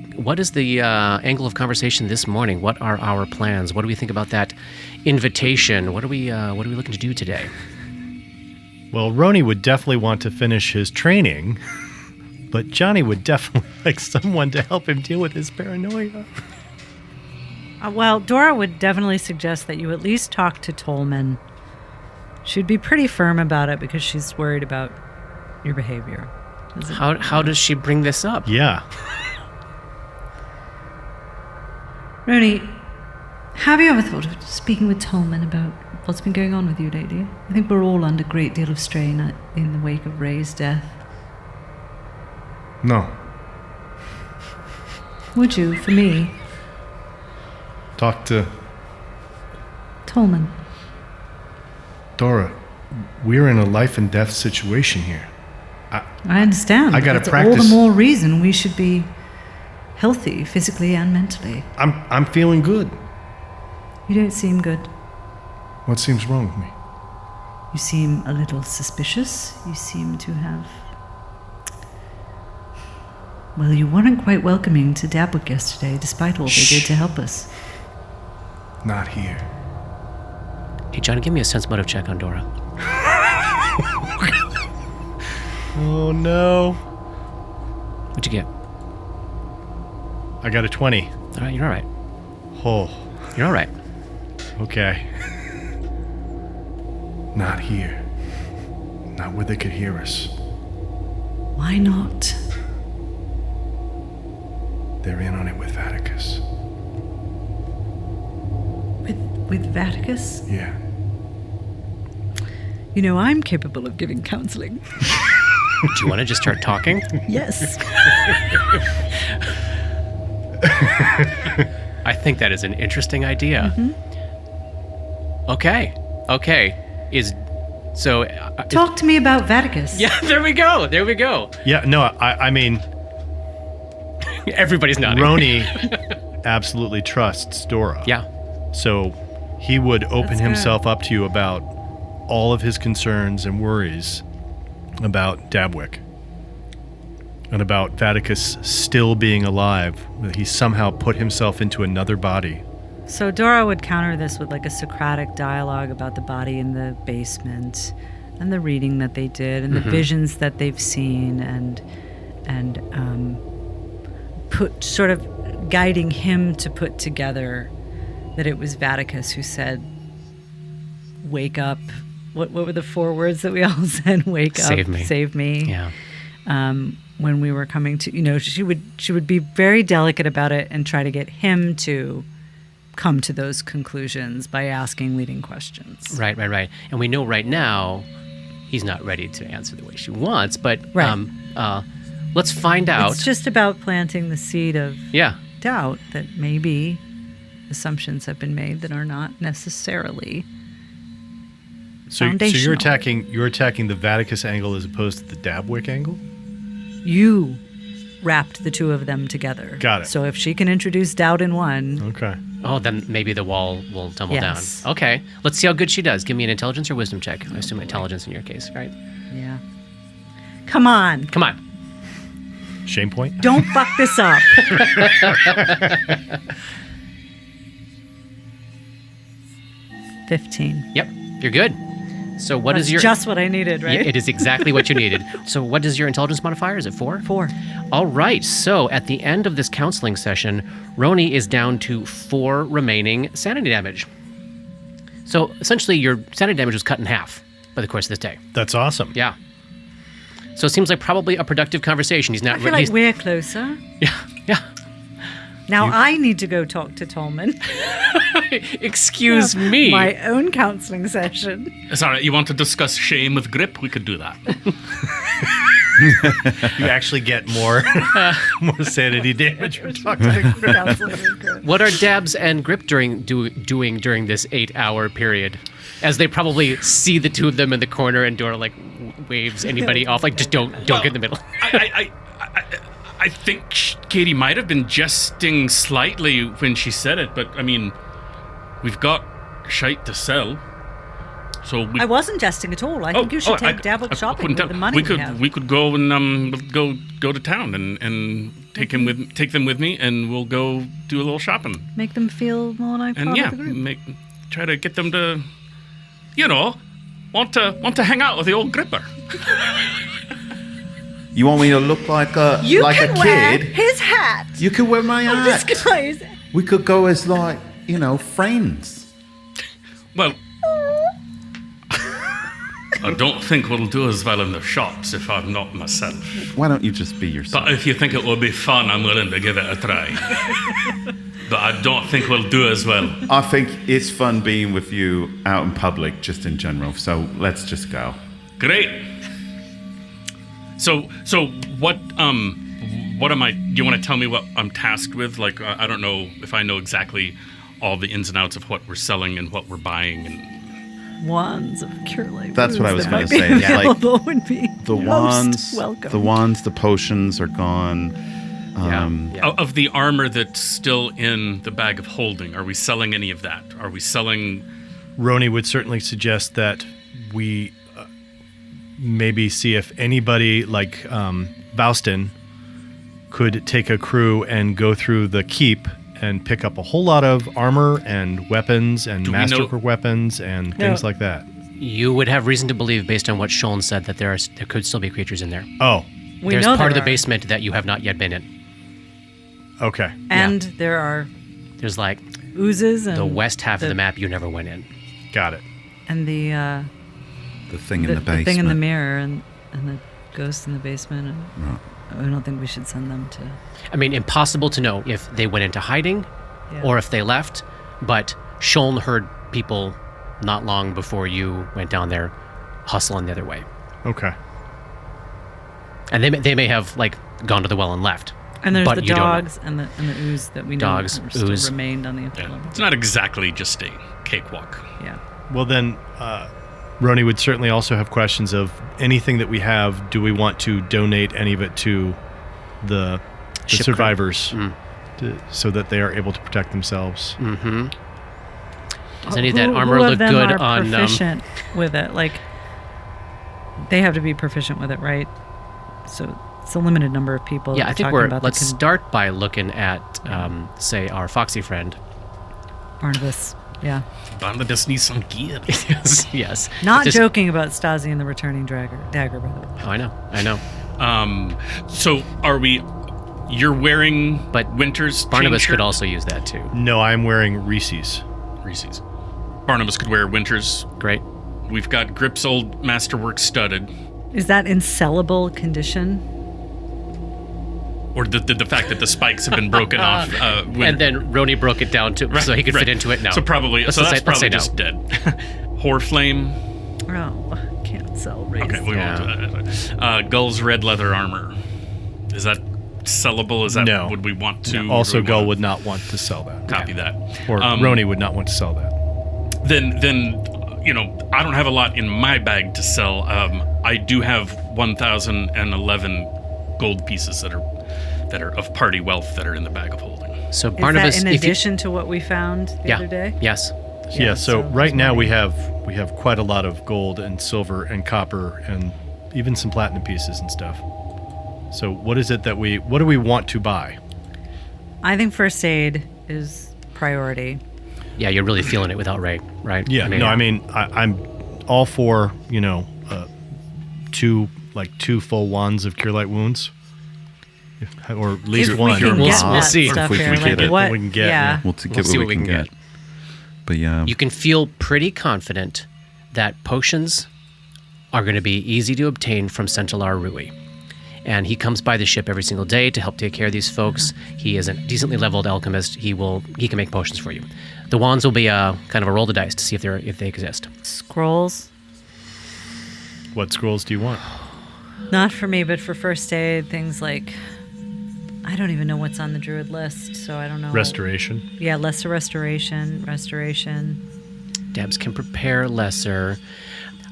angle of conversation this morning? What are our plans? What do we think about that invitation? What are we looking to do today? Well, Roni would definitely want to finish his training, but Johnny would definitely like someone to help him deal with his paranoia. Well, Dora would definitely suggest that you at least talk to Tolman. She'd be pretty firm about it because she's worried about your behavior. How does she bring this up? Yeah. Roni, have you ever thought of speaking with Tolman about what's been going on with you lately? I think we're all under a great deal of strain in the wake of Ray's death. No. Would you, for me, Talk to Tolman? Dora. We're in a life and death situation here. I understand. I gotta It's practice. all the more reason we should be healthy, physically and mentally. I'm feeling good. You don't seem good. What seems wrong with me? You seem a little suspicious. You seem to have... Well, you weren't quite welcoming to Dabwick yesterday, despite all they did to help us. Not here. Hey, John, give me a sense motive check on Dora. Oh no. What'd you get? I got a 20. All right, you're all right. Oh, You're all right. okay. Not here. Not where they could hear us. Why not? They're in on it with Vaticus. With Vaticus? Yeah. You know, I'm capable of giving counseling. Do you want to just start talking? Yes. I think that is an interesting idea. Mm-hmm. Okay. Talk to me about Vaticus. Yeah, there we go. Yeah, no, I mean, Everybody's nodding. Roni absolutely trusts Dora. Yeah. So he would open That's himself up to you about all of his concerns and worries about Dabwick and about Vaticus still being alive. That he somehow put himself into another body. So Dora would counter this with like a Socratic dialogue about the body in the basement and the reading that they did and the visions that they've seen and put sort of guiding him to put together that it was Vaticus who said, "Wake up." What were the 4 words that we all said? Wake up, Save me. save me. Yeah. When we were coming to, she would be very delicate about it and try to get him to come to those conclusions by asking leading questions. Right. And we know right now he's not ready to answer the way she wants, but Right. let's find out. It's just about planting the seed of Yeah. doubt that maybe assumptions have been made that are not necessarily So you're foundational. attacking the Vaticus angle as opposed to the Dabwick angle? You wrapped the two of them together. Got it. So if she can introduce doubt in one, Okay. Oh, then maybe the wall will tumble Yes. down. Okay. Let's see how good she does. Give me an intelligence or wisdom check. I assume intelligence in your case, right? yeah. Come on. Come on. Shame point? Don't fuck this up. 15. Yep. You're good. So what That's is your... just what I needed, right? Yeah, it is exactly what you needed. So what is your intelligence modifier? Is it 4? 4. All right. So at the end of this counseling session, Roni is down to 4 remaining sanity damage. So essentially your sanity damage was cut in half by the course of this day. That's awesome. Yeah. So it seems like probably a productive conversation. He's not... I feel like we're closer. Yeah. Now I need to go talk to Tolman. Excuse me. My own counseling session. Sorry, you want to discuss shame with Grip? We could do that. You actually get more sanity damage from talking to Counseling. What are Dabs and Grip doing during this 8-hour period? As they probably see the two of them in the corner and Dora like waves anybody off, like just don't get in the middle. I think Katie might have been jesting slightly when she said it, but I mean, we've got shite to sell, so we. I wasn't jesting at all. I think you should take Dabwick shopping with the money we have. We could go and go to town and take them with me, and we'll go do a little shopping. Make them feel more like And part yeah, of the group. try to get them to, want to hang out with the old Gripper. You want me to look like a You like can a wear kid? his hat. You could wear my hat. This guy's. We could go as like, friends. Well, I don't think we'll do as well in the shops if I'm not myself. Why don't you just be yourself? But if you think it will be fun, I'm willing to give it a try. But I don't think we'll do as well. I think it's fun being with you out in public, just in general. So let's just go. Great. So what am I? Do you want to tell me what I'm tasked with? Like I don't know if I know exactly all the ins and outs of what we're selling and what we're buying and. wands of cure light. That's what I was going gonna to say. It's like available would be the most wands, welcome. the wands, the potions are gone. Of the armor that's still in the bag of holding, are we selling any of that? Are we selling? Roni would certainly suggest that we maybe see if anybody like Voustin could take a crew and go through the keep and pick up a whole lot of armor and weapons and masterwork weapons and things like that. You would have reason to believe, based on what Shuln said, that there could still be creatures in there. Oh, There's know part of there the are. basement that you have not yet been in. okay. And there are There's like oozes and the west half of the map you never went in. Got it. and the thing in the basement. thing in the mirror and the ghost in the basement. And I don't think we should send them to. I mean, impossible to know if they went into hiding or if they left, but Shuln heard people not long before you went down there hustling the other way. Okay. And they may have like gone to the well and left. And there's But the you don't know. dogs and the ooze that we know Dogs, still ooze. remained on the upper Yeah, level. it's not exactly just a cakewalk. Yeah. Well, then, Roni would certainly also have questions of anything that we have. Do we want to donate any of it to the Ship survivors so that they are able to protect themselves? Mm-hmm. Does any of that Who armor of look them good are on? proficient with it? Like, they have to be proficient with it, right? So it's a limited number of people. Yeah, that I think talking we're. about that Let's can- start by looking at, say, our foxy friend. Barnabas. Yeah. Barnabas needs some gear. yes, yes. Not This- joking about Stasi and the returning dagger, by the way. Oh, I know. So are we? You're wearing But Winter's Barnabas chain could shirt? also use that too. No, I'm wearing Reese's. Reese's. Barnabas could wear Winter's. Great. We've got Grip's old masterwork studded. Is that in sellable condition? Or the fact that the spikes have been broken off. And then Roni broke it down to so he could fit into it. No. So probably. Let's so just that's say- let's say probably no. just dead. Horflame. Oh, can't sell raised. Okay, we won't do that. Gull's red leather armor. Is that sellable? Is that No. would we want to? Also, or do we Gull wanna would not want to sell that. copy that. Or Roni would not want to sell that. Then I don't have a lot in my bag to sell. I do have 1,011 gold pieces that are of party wealth that are in the bag of holding. So Is Barnabas, that in if you- addition to what we found the other day? Yes. Yeah, so so right there's now money. we have quite a lot of gold and silver and copper and even some platinum pieces and stuff. So what is it that what do we want to buy? I think first aid is priority. Yeah, you're really feeling it without Ray, right? Yeah, I'm all for, two full wands of cure light wounds. Or at least If one. we can We'll- get we'll that see. stuff If we here, can like get it. what We can get, yeah. We'll get see what we can get. But yeah, You can feel pretty confident that potions are going to be easy to obtain from Centaur Rui. And he comes by the ship every single day to help take care of these folks. He is a decently leveled alchemist. He can make potions for you. The wands will be a kind of a roll the dice to see if they exist. scrolls? What scrolls do you want? Not for me, but for first aid, things like I don't even know what's on the druid list, so I don't know. Restoration. Yeah, lesser restoration. Debs can prepare lesser.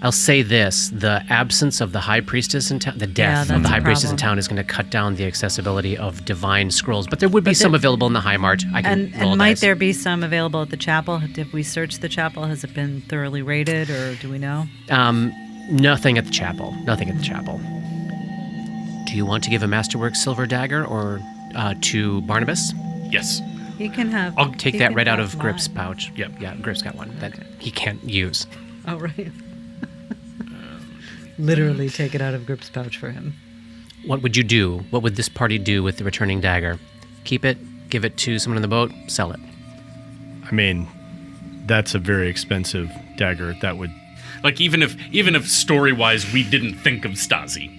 I'll say this: the absence of the high priestess in town, the death Yeah, of the that's high a priestess in problem. town, is going to cut down the accessibility of divine scrolls. But there would be some available in the High March. I can roll And might dice. there be some available at the chapel? Did we search the chapel? Has it been thoroughly rated, or do we know? Nothing at the chapel. Nothing at the chapel. Do you want to give a masterwork silver dagger or to Barnabas? Yes. He can have. I'll Take he that can right out have of Grip's mine. pouch. Yep. Yeah, Grip's got one that he can't use. Oh right. Literally take it out of Grip's pouch for him. What would you do? What would this party do with the returning dagger? Keep it, give it to someone in the boat, sell it. I mean, that's a very expensive dagger. That would Like even if story wise we didn't think of Stasi,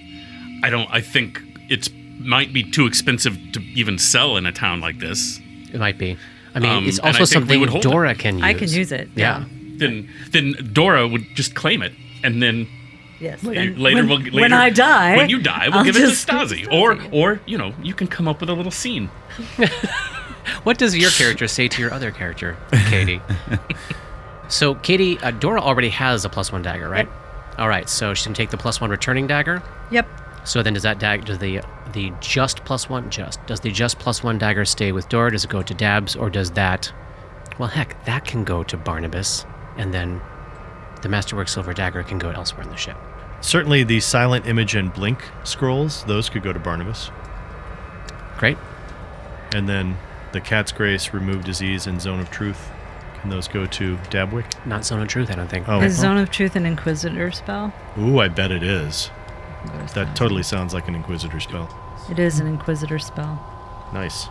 I think it's might be too expensive to even sell in a town like this. It might be. I mean, it's and I also think we something would hold Dora can use. I can use it. Yeah. Then Dora would just claim it, and then Yes. later when I die, when you die, we'll I'll give it to just- Stasi. Or you can come up with a little scene. What does your character say to your other character, Katie? So, Katie, Dora already has a +1 dagger, right? All right, so she can take the +1 returning dagger. Yep. So then does that dagger, does the just +1 dagger stay with Dora? Does it go to Dabs, or does that, well, heck, that can go to Barnabas, and then the Masterwork Silver Dagger can go elsewhere in the ship. Certainly the Silent Image and Blink scrolls, those could go to Barnabas. Great. And then the Cat's Grace, Remove Disease, and Zone of Truth, can those go to Dabwick? Not Zone of Truth, I don't think. Oh, Is Zone of Truth an Inquisitor spell? Ooh, I bet it is. Where's That totally sounds like an Inquisitor spell. It is an Inquisitor spell. Nice.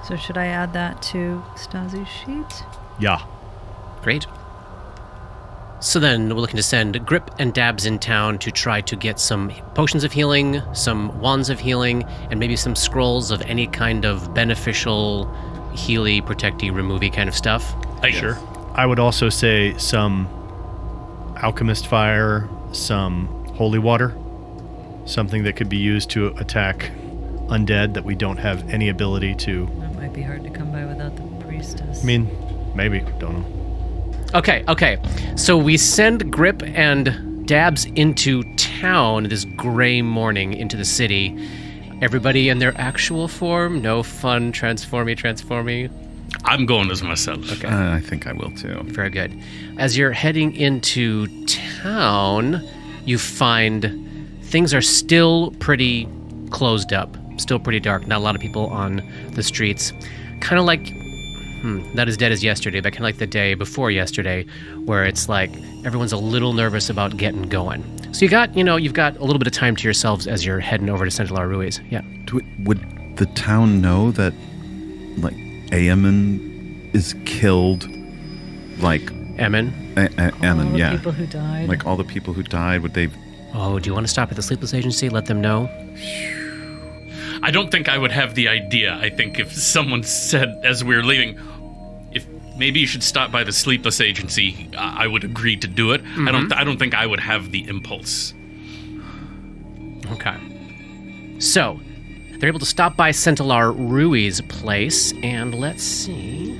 So should I add that to Stasi's sheet? Yeah. Great. So then we're looking to send Grip and Dabs in town to try to get some potions of healing, some wands of healing, and maybe some scrolls of any kind of beneficial healy, protecty, removey kind of stuff. Sure. I would also say some alchemist fire, some holy water, something that could be used to attack undead that we don't have any ability to. That might be hard to come by without the priestess. I mean, maybe, don't know. Okay. So we send Grip and Dabs into town this gray morning into the city. Everybody in their actual form, no fun transformy. I'm going as myself. Okay. I think I will too. Very good. As you're heading into town, you find things are still pretty closed up, still pretty dark. Not a lot of people on the streets. Kind of like, not as dead as yesterday, but kind of like the day before yesterday, where it's like everyone's a little nervous about getting going. So you've got a little bit of time to yourselves as you're heading over to Central Ruiz. Yeah. Would the town know that, like, Aemon is killed? Like, Emin? Aemon, yeah. All the people who died. Like, all the people who died, would they... Oh, do you want to stop at the Sleepless Agency? Let them know? I don't think I would have the idea. I think if someone said as we were leaving, if maybe you should stop by the Sleepless Agency, I would agree to do it. Mm-hmm. I don't think I would have the impulse. Okay. So, they're able to stop by Centelar Rui's place, and let's see.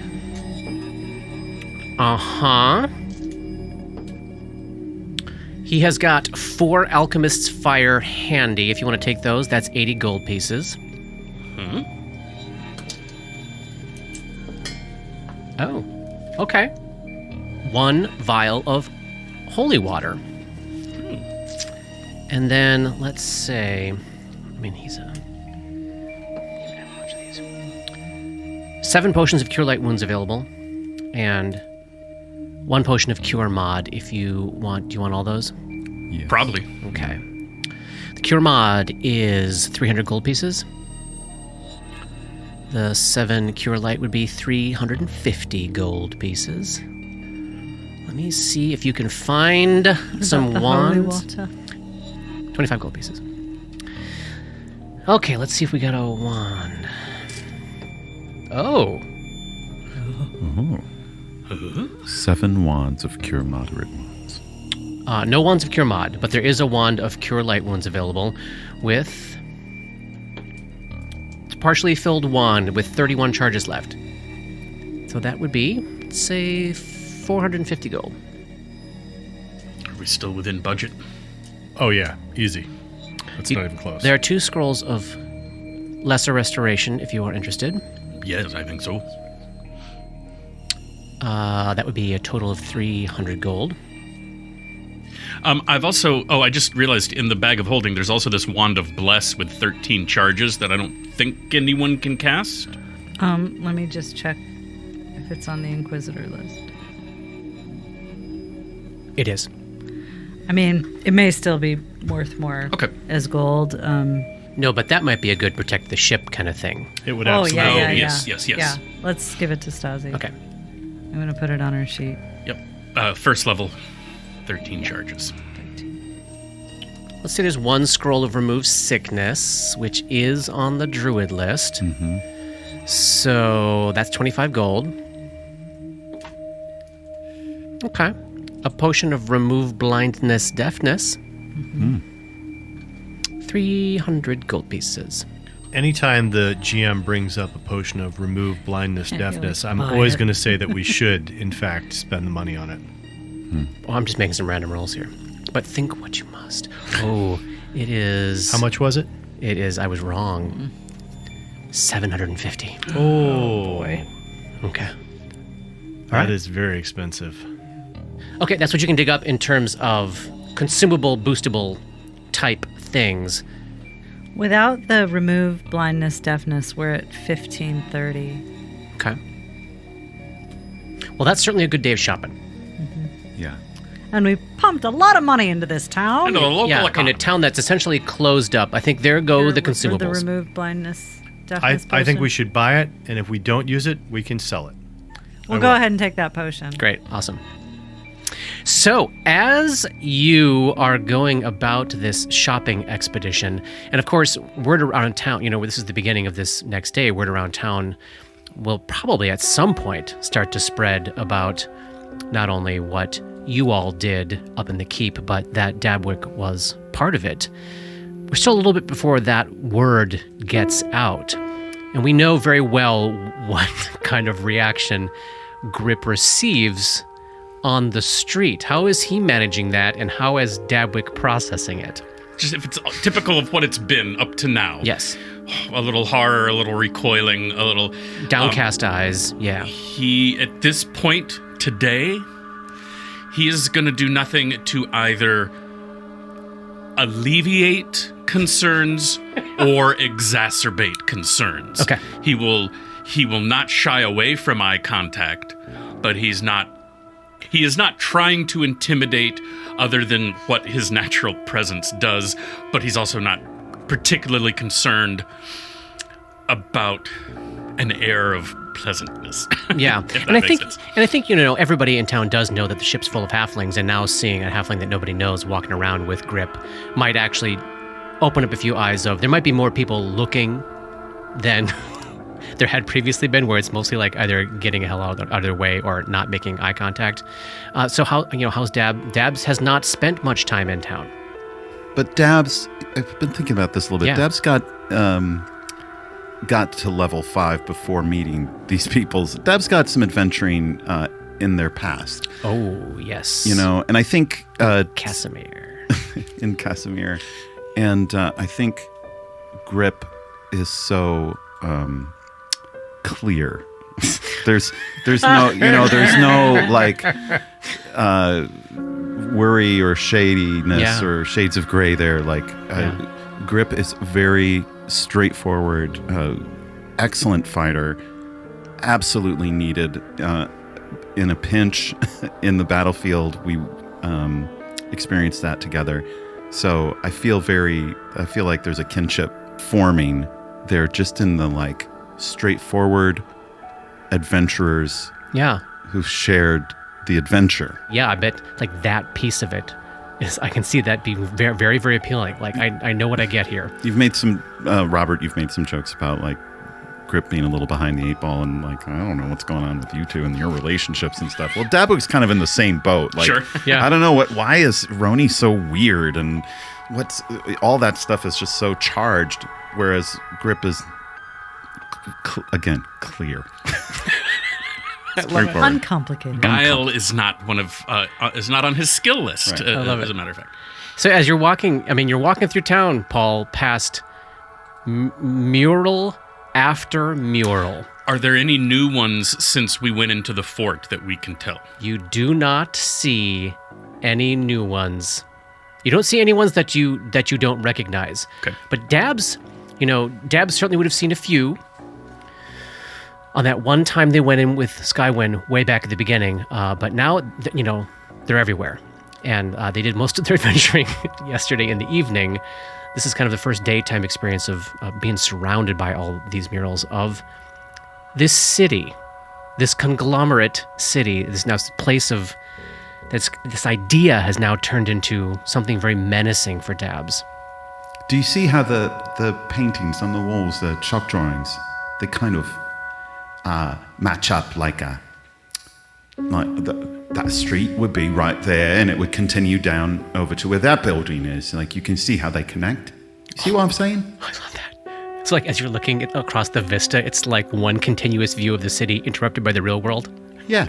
He has got 4 Alchemist's Fire handy. If you want to take those, that's 80 gold pieces. Oh, okay. 1 vial of holy water. And then, let's say... he's a... 7 potions of Cure Light Wounds available, and 1 potion of Cure Mod if you want. Do you want all those? Yes. Probably. Okay. The Cure Mod is 300 gold pieces. The 7 Cure Light would be 350 gold pieces. Let me see if you can find some the holy wands. water. 25 gold pieces. Okay, let's see if we got a wand. Oh. 7 wands of Cure Moderate Wounds. No wands of Cure Mod, but there is a wand of Cure Light Wounds available with... It's a partially filled wand with 31 charges left. So that would be, let's say, 450 gold. Are we still within budget? Oh, yeah. Easy. That's not even close. There are 2 scrolls of Lesser Restoration, if you are interested. Yes, I think so. That would be a total of 300 gold. I've also... Oh, I just realized in the bag of holding, there's also this Wand of Bless with 13 charges that I don't think anyone can cast. Let me just check if it's on the Inquisitor list. It is. It may still be worth more as gold. No, but that might be a good protect the ship kind of thing. It would Oh, absolutely. yeah. yes. Yeah, let's give it to Stasi. Okay. I'm going to put it on her sheet. Yep. First level, 13 charges. Let's say there's 1 scroll of Remove Sickness, which is on the Druid list. Mm-hmm. So that's 25 gold. Okay. A potion of Remove Blindness Deafness. 300 gold pieces. Anytime the GM brings up a potion of remove blindness, Can't really deafness, I'm buy always it. going to say that we should, in fact, spend the money on it. Well, I'm just making some random rolls here. But think what you must. Oh, it is... How much was it? It is, I was wrong. 750. Oh, boy. Okay. That is very expensive. Okay, that's what you can dig up in terms of consumable, boostable type things. Without the remove blindness, deafness, we're at 1530. Okay. Well, that's certainly a good day of shopping. Yeah. And we pumped a lot of money into this town. Into the local Yeah, in economy. a town that's essentially closed up. I think there go the For consumables. the remove blindness, I deafness think we potion. should buy it, and if we don't use it, we can sell it. We'll go ahead and take that potion. Great, awesome. So, as you are going about this shopping expedition, and of course, word around town, this is the beginning of this next day, word around town will probably at some point start to spread about not only what you all did up in the keep, but that Dabwick was part of it. We're still a little bit before that word gets out, and we know very well what kind of reaction Grip receives on the street. How is he managing that, and how is Dabwick processing it? Just if it's typical of what it's been up to now. Yes. A little horror, a little recoiling, a little Downcast eyes, yeah. He, at this point today, he is going to do nothing to either alleviate concerns or exacerbate concerns. Okay. He will not shy away from eye contact, but he is not trying to intimidate other than what his natural presence does, but he's also not particularly concerned about an air of pleasantness. Yeah. If that and I makes think sense. everybody in town does know that the ship's full of halflings, and now seeing a halfling that nobody knows walking around with Grip might actually open up a few eyes of there might be more people looking than there had previously been, where it's mostly like either getting a hell out of their way or not making eye contact. So how's Dab? Dabs has not spent much time in town. But Dabs, I've been thinking about this a little bit. Yeah. Dabs got to level 5 before meeting these people. Dabs got some adventuring in their past. Oh, yes. And I think Casimir. in Casimir, and I think Grip is so clear. there's no there's no like worry or shadiness or shades of gray there. Like Grip is very straightforward, excellent fighter, absolutely needed in a pinch in the battlefield. We experienced that together, so I feel like there's a kinship forming there, just in the like straightforward adventurers who've shared the adventure. Yeah, I bet like that piece of it is, I can see that being very, very, very appealing. Like I know what I get here. You've made some, Robert, you've made some jokes about like Grip being a little behind the 8 ball, and like, I don't know what's going on with you two and your relationships and stuff. Well, Dabwick's kind of in the same boat. Like, Sure. Yeah. I don't know why is Roni so weird, and what's all that stuff is just so charged, whereas Grip is again clear. Straightforward. Uncomplicated. Guile is not not on his skill list. Right. I love as it. a matter of fact. So as you're walking, you're walking through town, Paul, past mural after mural. Are there any new ones since we went into the fort that we can tell? You do not see any new ones. You don't see any ones that you don't recognize. Okay. But Dabs certainly would have seen a few. On that one time they went in with Skywind way back at the beginning, but now, they're everywhere. And they did most of their adventuring yesterday in the evening. This is kind of the first daytime experience of being surrounded by all these murals of this city, this conglomerate city, this place of this idea has now turned into something very menacing for Dabs. Do you see how the paintings on the walls, the chalk drawings, they kind of match up like that street would be right there, and it would continue down over to where that building is. Like, you can see how they connect. You see what I'm saying? I love that. So like as you're looking across the vista, it's like one continuous view of the city interrupted by the real world. Yeah.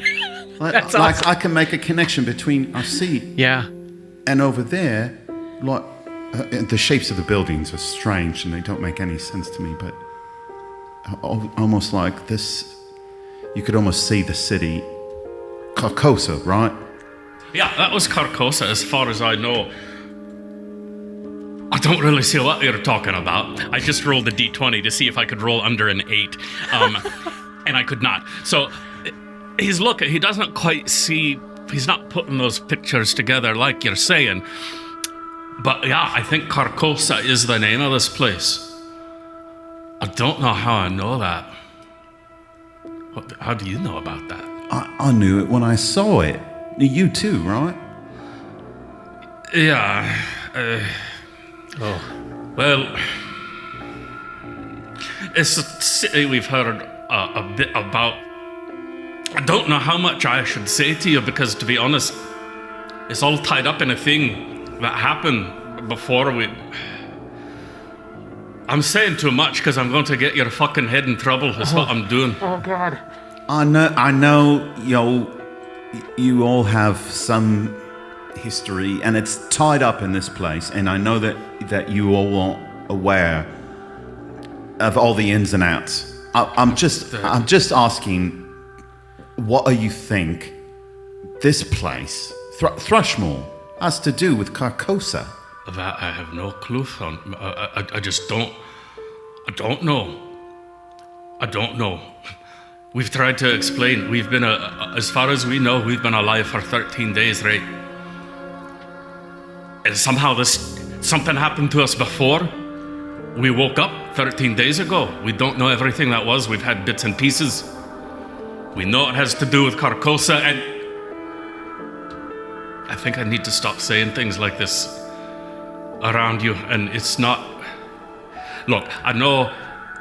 That's like awesome. I can make a connection between our seat Yeah. and over there. Like the shapes of the buildings are strange and they don't make any sense to me, but almost like this, you could almost see the city. Carcosa, right? Yeah, that was Carcosa, as far as I know. I don't really see what you're talking about. I just rolled a d20 to see if I could roll under an 8, and I could not. So he doesn't quite see, he's not putting those pictures together like you're saying. But yeah, I think Carcosa is the name of this place. I don't know how I know that. How do you know about that? I knew it when I saw it. You too, right? Yeah. Well, it's a city we've heard a bit about. I don't know how much I should say to you because, to be honest, it's all tied up in a thing that happened before we... I'm saying too much because I'm going to get your fucking head in trouble. That's what I'm doing. Oh God. I know, you all have some history, and it's tied up in this place. And I know that you all are aware of all the ins and outs. I'm just asking, what do you think this place, Thrushmore, has to do with Carcosa? That I have no clue on. I just don't. I don't know. I don't know. We've tried to explain. We've been, as far as we know, we've been alive for 13 days, right? And somehow something happened to us before. We woke up 13 days ago. We don't know everything that was. We've had bits and pieces. We know it has to do with Carcosa, and I think I need to stop saying things like this around you. And it's not... Look, I know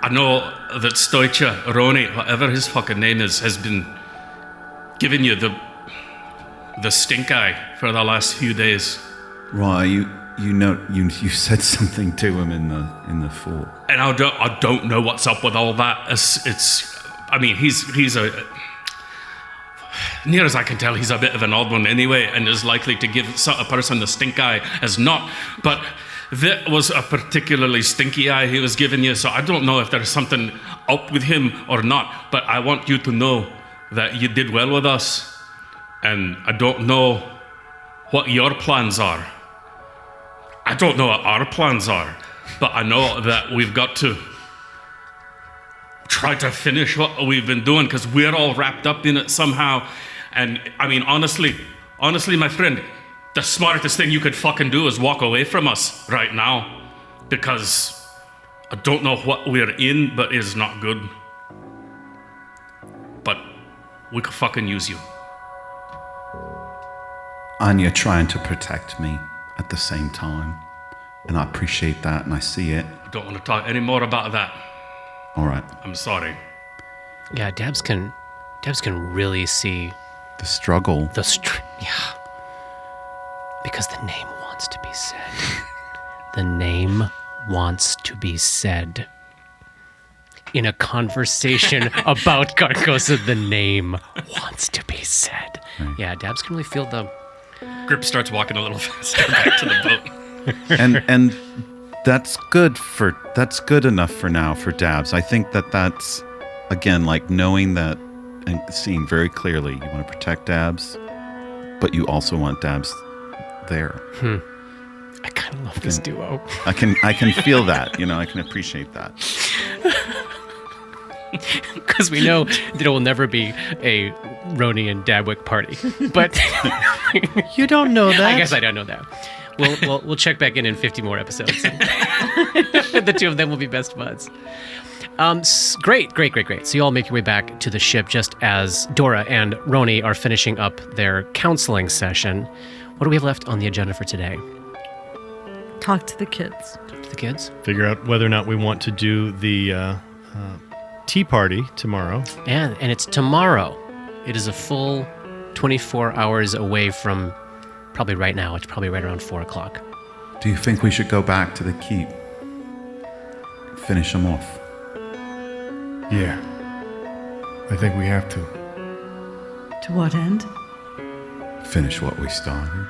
that Stoicha, Roni, whatever his fucking name is, has been giving you the stink eye for the last few days. Right, you said something to him in the fort. And I don't know what's up with all that. I mean, he's a... Near as I can tell, he's a bit of an odd one anyway, and is likely to give a person the stink eye as not. But that was a particularly stinky eye he was giving you, so I don't know if there's something up with him or not. But I want you to know that you did well with us, and I don't know what your plans are. I don't know what our plans are, but I know that we've got to try to finish what we've been doing, because we're all wrapped up in it somehow. And I mean, honestly, my friend, the smartest thing you could fucking do is walk away from us right now, because I don't know what we're in, but it's not good. But we could fucking use you. And you're trying to protect me at the same time, and I appreciate that, and I see it. I don't want to talk any more about that. All right. I'm sorry. Yeah, Debs can really see The struggle. yeah. Because the name wants to be said. The name wants to be said. In a conversation about Carcosa, the name wants to be said. Right. Yeah, Dabs can really feel the... Grip starts walking a little faster back to the boat. and that's good enough for now for Dabs. I think that's, again, like knowing that and seeing very clearly you want to protect Dabs, but you also want Dabs there. I kind of love this duo. I can feel that, I can appreciate that. Because we know that it will never be a Roni and Dabwick party. But You don't know that. I guess I don't know that. We'll check back in 50 more episodes. The two of them will be best buds. Great. So you all make your way back to the ship just as Dora and Roni are finishing up their counseling session. What do we have left on the agenda for today? Talk to the kids. Talk to the kids. Figure out whether or not we want to do the tea party tomorrow. And it's tomorrow. It is a full 24 hours away from probably right now. It's probably right around 4 o'clock. Do you think we should go back to the keep finish them off. Yeah. I think we have to. To what end? Finish what we started.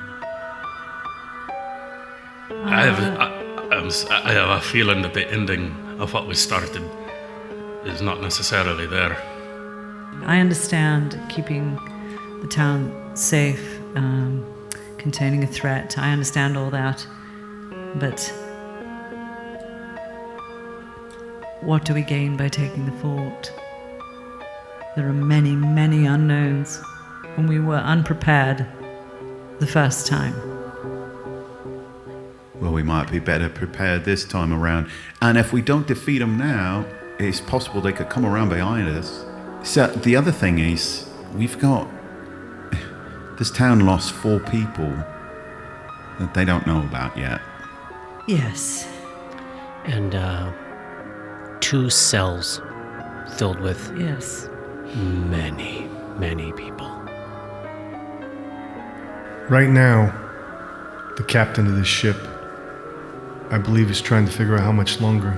I have a feeling that the ending of what we started is not necessarily there. I understand keeping the town safe, containing a threat. I understand all that. But what do we gain by taking the fort? There are many, many unknowns, and we were unprepared the first time. Well, we might be better prepared this time around. And if we don't defeat them now, it's possible they could come around behind us. So the other thing is, we've got... This town lost 4 people that they don't know about yet. Yes. And 2 cells filled with Yes. many, many people. Right now, the captain of this ship, I believe, is trying to figure out how much longer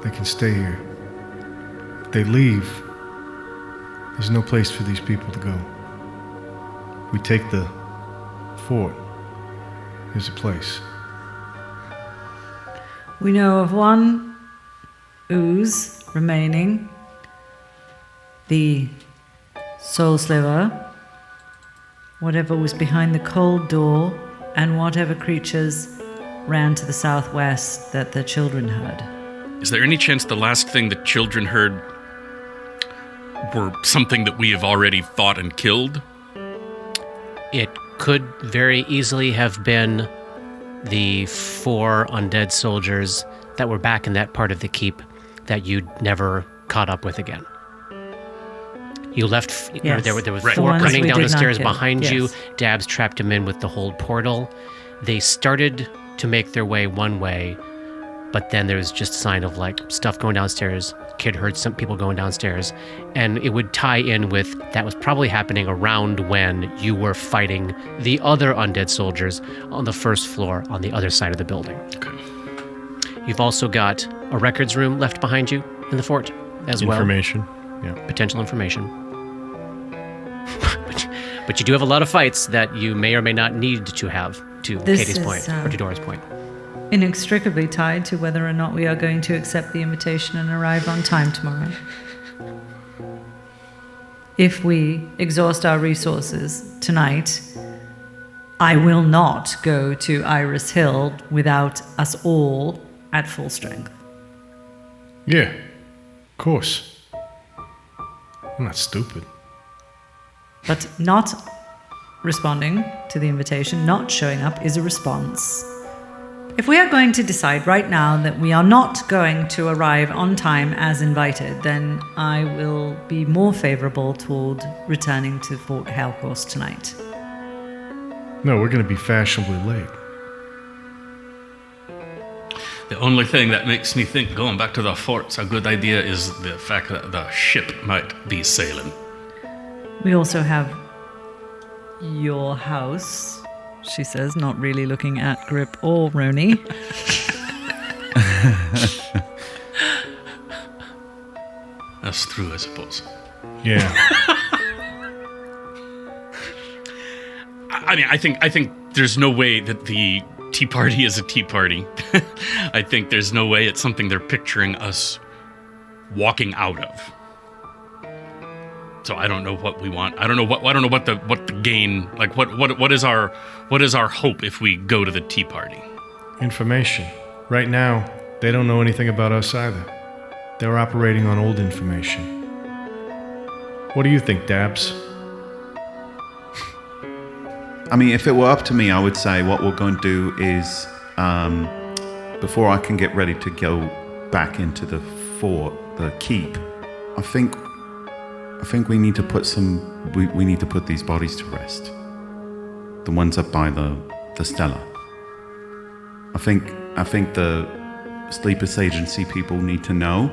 they can stay here. If they leave, there's no place for these people to go. We take the fort. There's a place. We know of one ooze remaining, the soul sliver, whatever was behind the cold door, and whatever creatures ran to the southwest that the children heard. Is there any chance the last thing the children heard were something that we have already fought and killed? It could very easily have been the 4 undead soldiers that were back in that part of the keep that you'd never caught up with again. You left, Yes. there were Right. 4 The ones coming we down did the not stairs kill. behind you. Yes. Dabs trapped him in with the hold portal. They started to make their way one way, but then there was just a sign of like stuff going downstairs. Kid heard some people going downstairs, and it would tie in with that was probably happening around when you were fighting the other undead soldiers on the first floor on the other side of the building. Okay. You've also got a records room left behind you in the fort as well. Information. Yeah. Potential information. But you do have a lot of fights that you may or may not need to have, to This Katie's is, point, or to Dora's point. Inextricably tied to whether or not we are going to accept the invitation and arrive on time tomorrow. If we exhaust our resources tonight, I will not go to Iris Hill without us all at full strength. Yeah. Of course. I'm not stupid. But not responding to the invitation, not showing up, is a response. If we are going to decide right now that we are not going to arrive on time as invited, then I will be more favorable toward returning to Fort Halcourse tonight. No, we're going to be fashionably late. The only thing that makes me think going back to the fort's a good idea is the fact that the ship might be sailing. We also have your house, she says, not really looking at Grip or Roni. That's true, I suppose. Yeah. I mean, I think there's no way that the Tea Party is a tea party. I think there's no way it's something they're picturing us walking out of. So I don't know what we want. I don't know what the gain, like what is our hope if we go to the Tea Party? Information. Right now, they don't know anything about us either. They're operating on old information. What do you think, Dabs? I mean, if it were up to me, I would say what we're going to do is, before I can get ready to go back into the fort, the keep, I think we need to put we need to put these bodies to rest. The ones up by the Stella. I think the Sleepers Agency people need to know.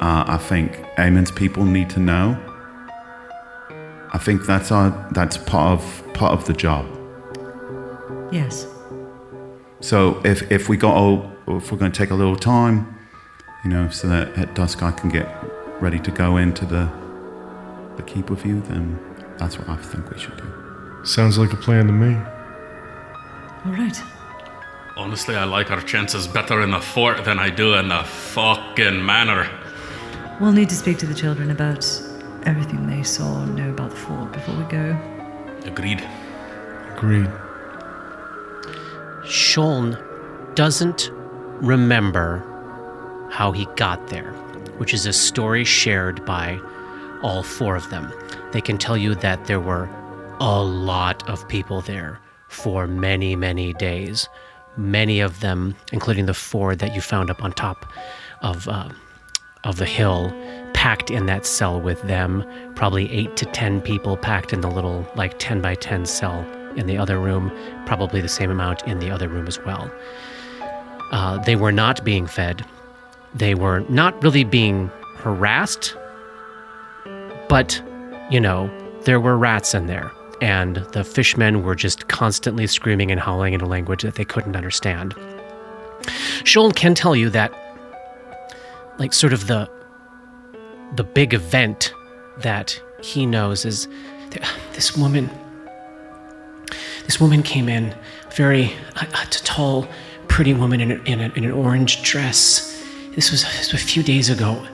I think Eamon's people need to know. I think that's part of the job. Yes. So if we got if we're going to take a little time, so that at dusk I can get ready to go into the keep with you, then that's what I think we should do. Sounds like a plan to me. All right. Honestly, I like our chances better in the fort than I do in the fucking manor. We'll need to speak to the children about everything they saw and know about the fort before we go. Agreed. Shuln doesn't remember how he got there, which is a story shared by all four of them. They can tell you that there were a lot of people there for many, many days. Many of them, including the four that you found up on top of the hill, packed in that cell with them. Probably 8 to 10 people packed in the little 10 by 10 cell in the other room. Probably the same amount in the other room as well. They were not being fed. They were not really being harassed, but, there were rats in there, and the fishmen were just constantly screaming and howling in a language that they couldn't understand. Shuln can tell you that, sort of the big event that he knows is this woman came in, very a tall, pretty woman in an orange dress. This was a few days ago.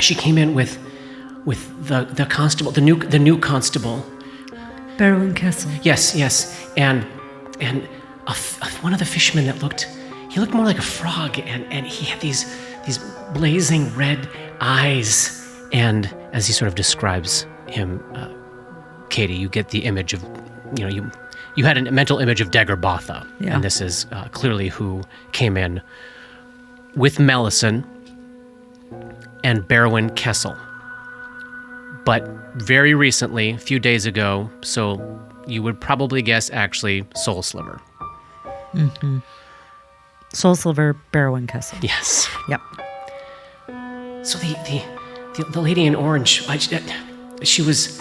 She came in with the constable, the new constable. Berwin Kessel. Yes, and one of the fishermen that looked more like a frog, and he had these blazing red eyes. And as he sort of describes him, Katie, you get the image of, you had a mental image of Daggerbotha, yeah. And this is clearly who came in with Mellison and Berwin Kessel. But very recently, a few days ago, so you would probably guess actually Soul Sliver. Mm-hmm. Soul Sliver, Berwin Kessel. Yes. Yep. So the lady in orange, she was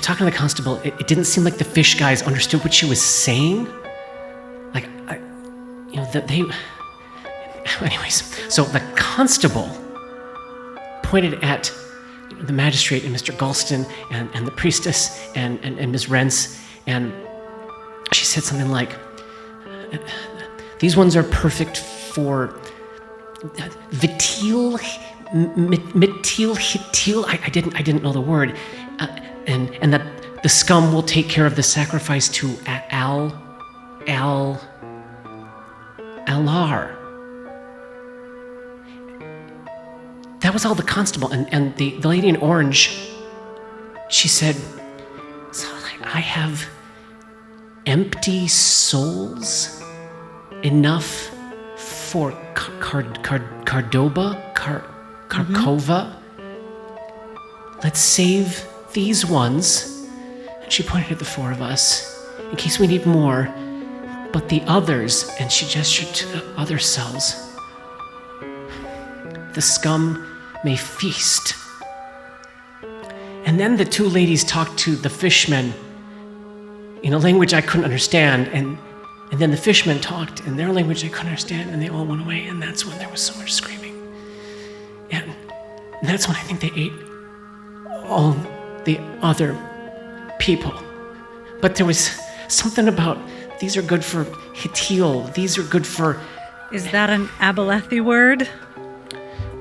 talking to the constable. It didn't seem like the fish guys understood what she was saying. Anyways, so the constable pointed at the magistrate and Mr. Galston and the priestess and Ms. Rents, and she said something like, these ones are perfect for vitil, I didn't know the word, and that the scum will take care of the sacrifice to Alar. That was all the constable, and the lady in orange, she said, so I have empty souls enough for Carkova? Let's save these ones. And she pointed at the four of us, in case we need more. But the others, and she gestured to the other cells, the scum may feast. And then the two ladies talked to the fishmen in a language I couldn't understand, and then the fishmen talked in their language I couldn't understand, and they all went away, and that's when there was so much screaming. And that's when I think they ate all the other people. But there was something about, these are good for Hitil, these are good for... Is that an Abalethi word?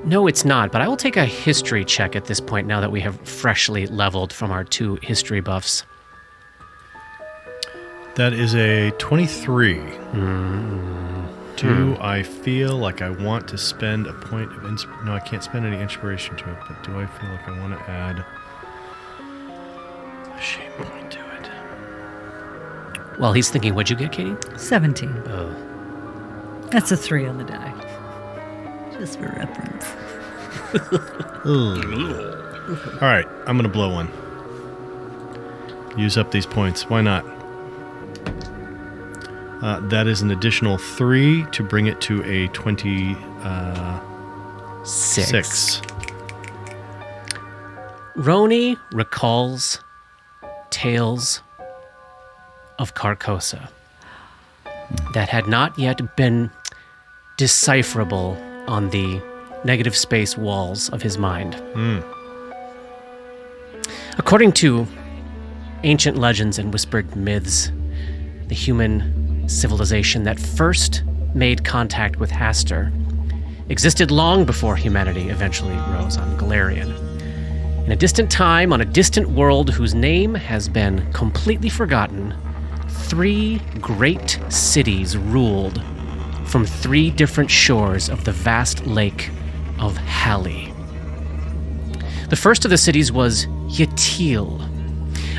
No, it's not, but I will take a history check at this point now that we have freshly leveled from our 2 history buffs. That is a 23. Do I feel like I want to spend a point of inspiration? No, I can't spend any inspiration to it, but do I feel like I want to add a shame point to it? Well, he's thinking, what'd you get, Katie? 17. Oh. That's a 3 on the die. Just for reference. All right, I'm going to blow one. Use up these points. Why not? That is an additional 3 to bring it to a 26. Roni recalls tales of Carcosa that had not yet been decipherable on the negative space walls of his mind. According to ancient legends and whispered myths, the human civilization that first made contact with Hastur existed long before humanity eventually rose on Galarian. In a distant time, on a distant world whose name has been completely forgotten, 3 great cities ruled from 3 different shores of the vast lake of Hali. The first of the cities was Yatil,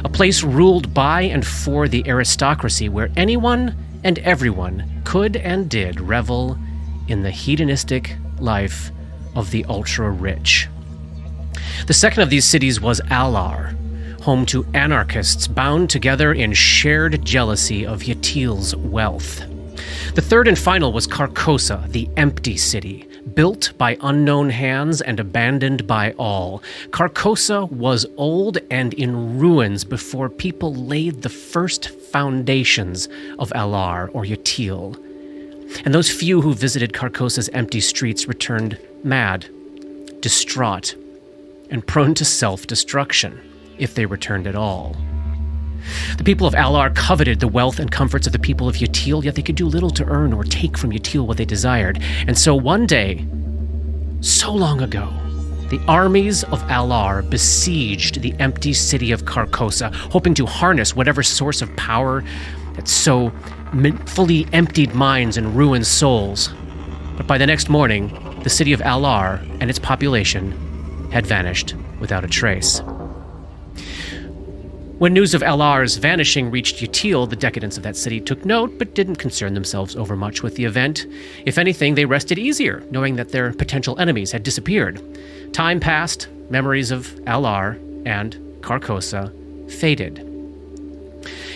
a place ruled by and for the aristocracy where anyone and everyone could and did revel in the hedonistic life of the ultra-rich. The second of these cities was Alar, home to anarchists bound together in shared jealousy of Yatil's wealth. The third and final was Carcosa, the empty city, built by unknown hands and abandoned by all. Carcosa was old and in ruins before people laid the first foundations of Alar or Yatil. And those few who visited Carcosa's empty streets returned mad, distraught, and prone to self-destruction, if they returned at all. The people of Alar coveted the wealth and comforts of the people of Yatil, yet they could do little to earn or take from Yatil what they desired. And so one day, so long ago, the armies of Alar besieged the empty city of Carcosa, hoping to harness whatever source of power that so fully emptied minds and ruined souls. But by the next morning, the city of Alar and its population had vanished without a trace. When news of Alar's vanishing reached Yatil, the decadents of that city took note, but didn't concern themselves over much with the event. If anything, they rested easier, knowing that their potential enemies had disappeared. Time passed, memories of Alar and Carcosa faded.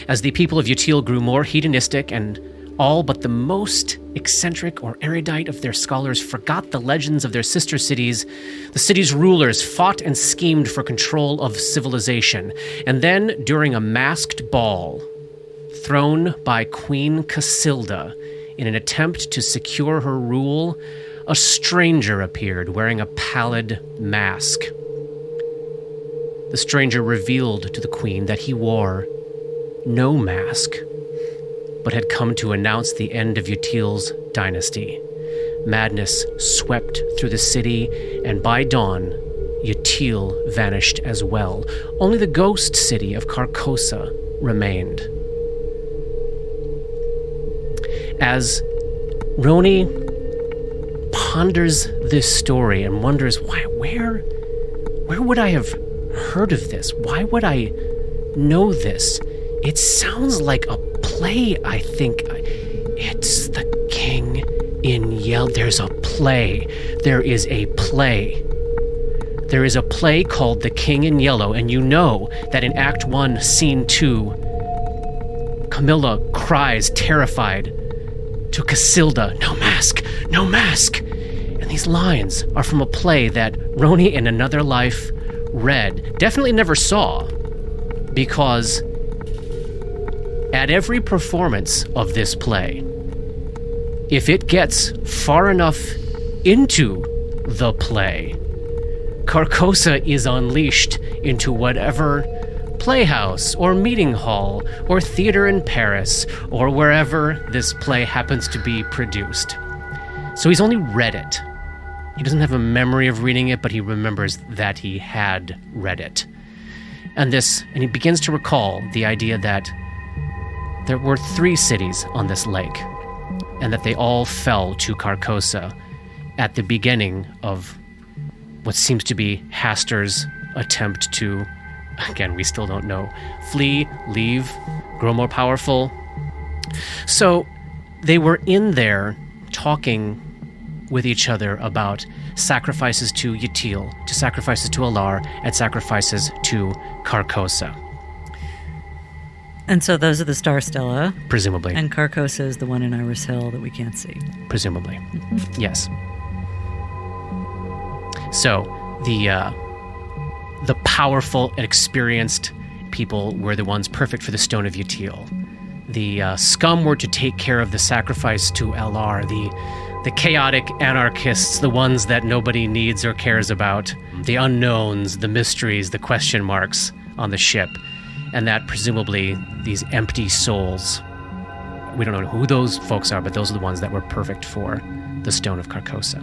As the people of Yatil grew more hedonistic and all but the most eccentric or erudite of their scholars forgot the legends of their sister cities, the city's rulers fought and schemed for control of civilization. And then, during a masked ball thrown by Queen Casilda in an attempt to secure her rule, a stranger appeared wearing a pallid mask. The stranger revealed to the queen that he wore no mask, but had come to announce the end of Yatil's dynasty. Madness swept through the city, and by dawn, Yatil vanished as well. Only the ghost city of Carcosa remained. As Roni ponders this story and wonders, where would I have heard of this? Why would I know this? It sounds like a play, I think. It's The King in Yellow. There's a play. There is a play. There is a play called The King in Yellow, and you know that in Act 1, Scene 2, Camilla cries, terrified, to Casilda, "No mask! No mask!" And these lines are from a play that Roni in another life read. Definitely never saw, because at every performance of this play, if it gets far enough into the play, Carcosa is unleashed into whatever playhouse or meeting hall or theater in Paris or wherever this play happens to be produced. So he's only read it. He doesn't have a memory of reading it, but he remembers that he had read it. And he begins to recall the idea that there were 3 cities on this lake, and that they all fell to Carcosa at the beginning of what seems to be Hastur's attempt to, again, we still don't know, flee, leave, grow more powerful. So they were in there talking with each other about sacrifices to Yatil, to sacrifices to Alar, and sacrifices to Carcosa. And so those are the Star Stella. Presumably. And Carcosa is the one in Iris Hill that we can't see. Presumably. Yes. So the powerful and experienced people were the ones perfect for the Stone of Yatil. The scum were to take care of the sacrifice to Alar. The the chaotic anarchists, the ones that nobody needs or cares about, the unknowns, the mysteries, the question marks on the ship, and that presumably these empty souls, we don't know who those folks are, but those are the ones that were perfect for the Stone of Carcosa.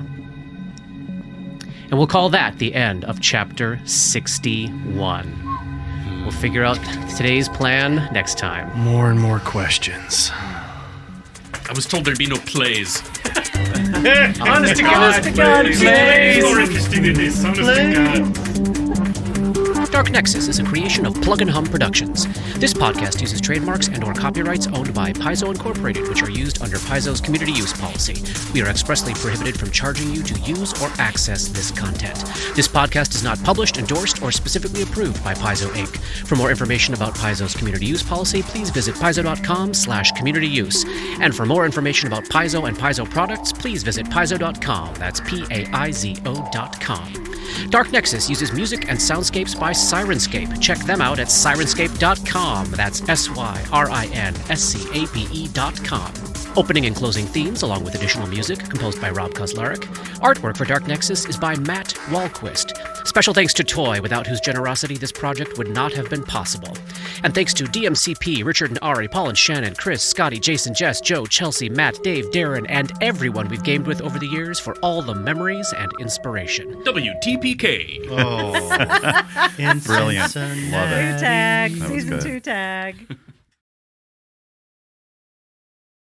And we'll call that the end of chapter 61. We'll figure out today's plan next time. More and more questions. I was told there'd be no plays. Honest to God, Plays more interesting than this. Honest to God. Dark Nexus is a creation of Plug and Hum Productions. This podcast uses trademarks and or copyrights owned by Paizo Incorporated, which are used under Paizo's community use policy. We are expressly prohibited from charging you to use or access this content. This podcast is not published, endorsed, or specifically approved by Paizo Inc. For more information about Paizo's community use policy, please visit paizo.com/communityuse. And for more information about Paizo and Paizo products, please visit paizo.com. That's PAIZO.com. Dark Nexus uses music and soundscapes by Sirenscape. Check them out at sirenscape.com. That's SYRINSCAPE.com. Opening and closing themes, along with additional music, composed by Rob Kauzlaric. Artwork for Dark Nexus is by Matt Wahlquist. Special thanks to Toy, without whose generosity this project would not have been possible. And thanks to DMCP, Richard and Ari, Paul and Shannon, Chris, Scotty, Jason, Jess, Joe, Chelsea, Matt, Dave, Darren, and everyone we've gamed with over the years for all the memories and inspiration. WTPK. Oh. Brilliant. Love it. Tag, That was season good. 2 tag.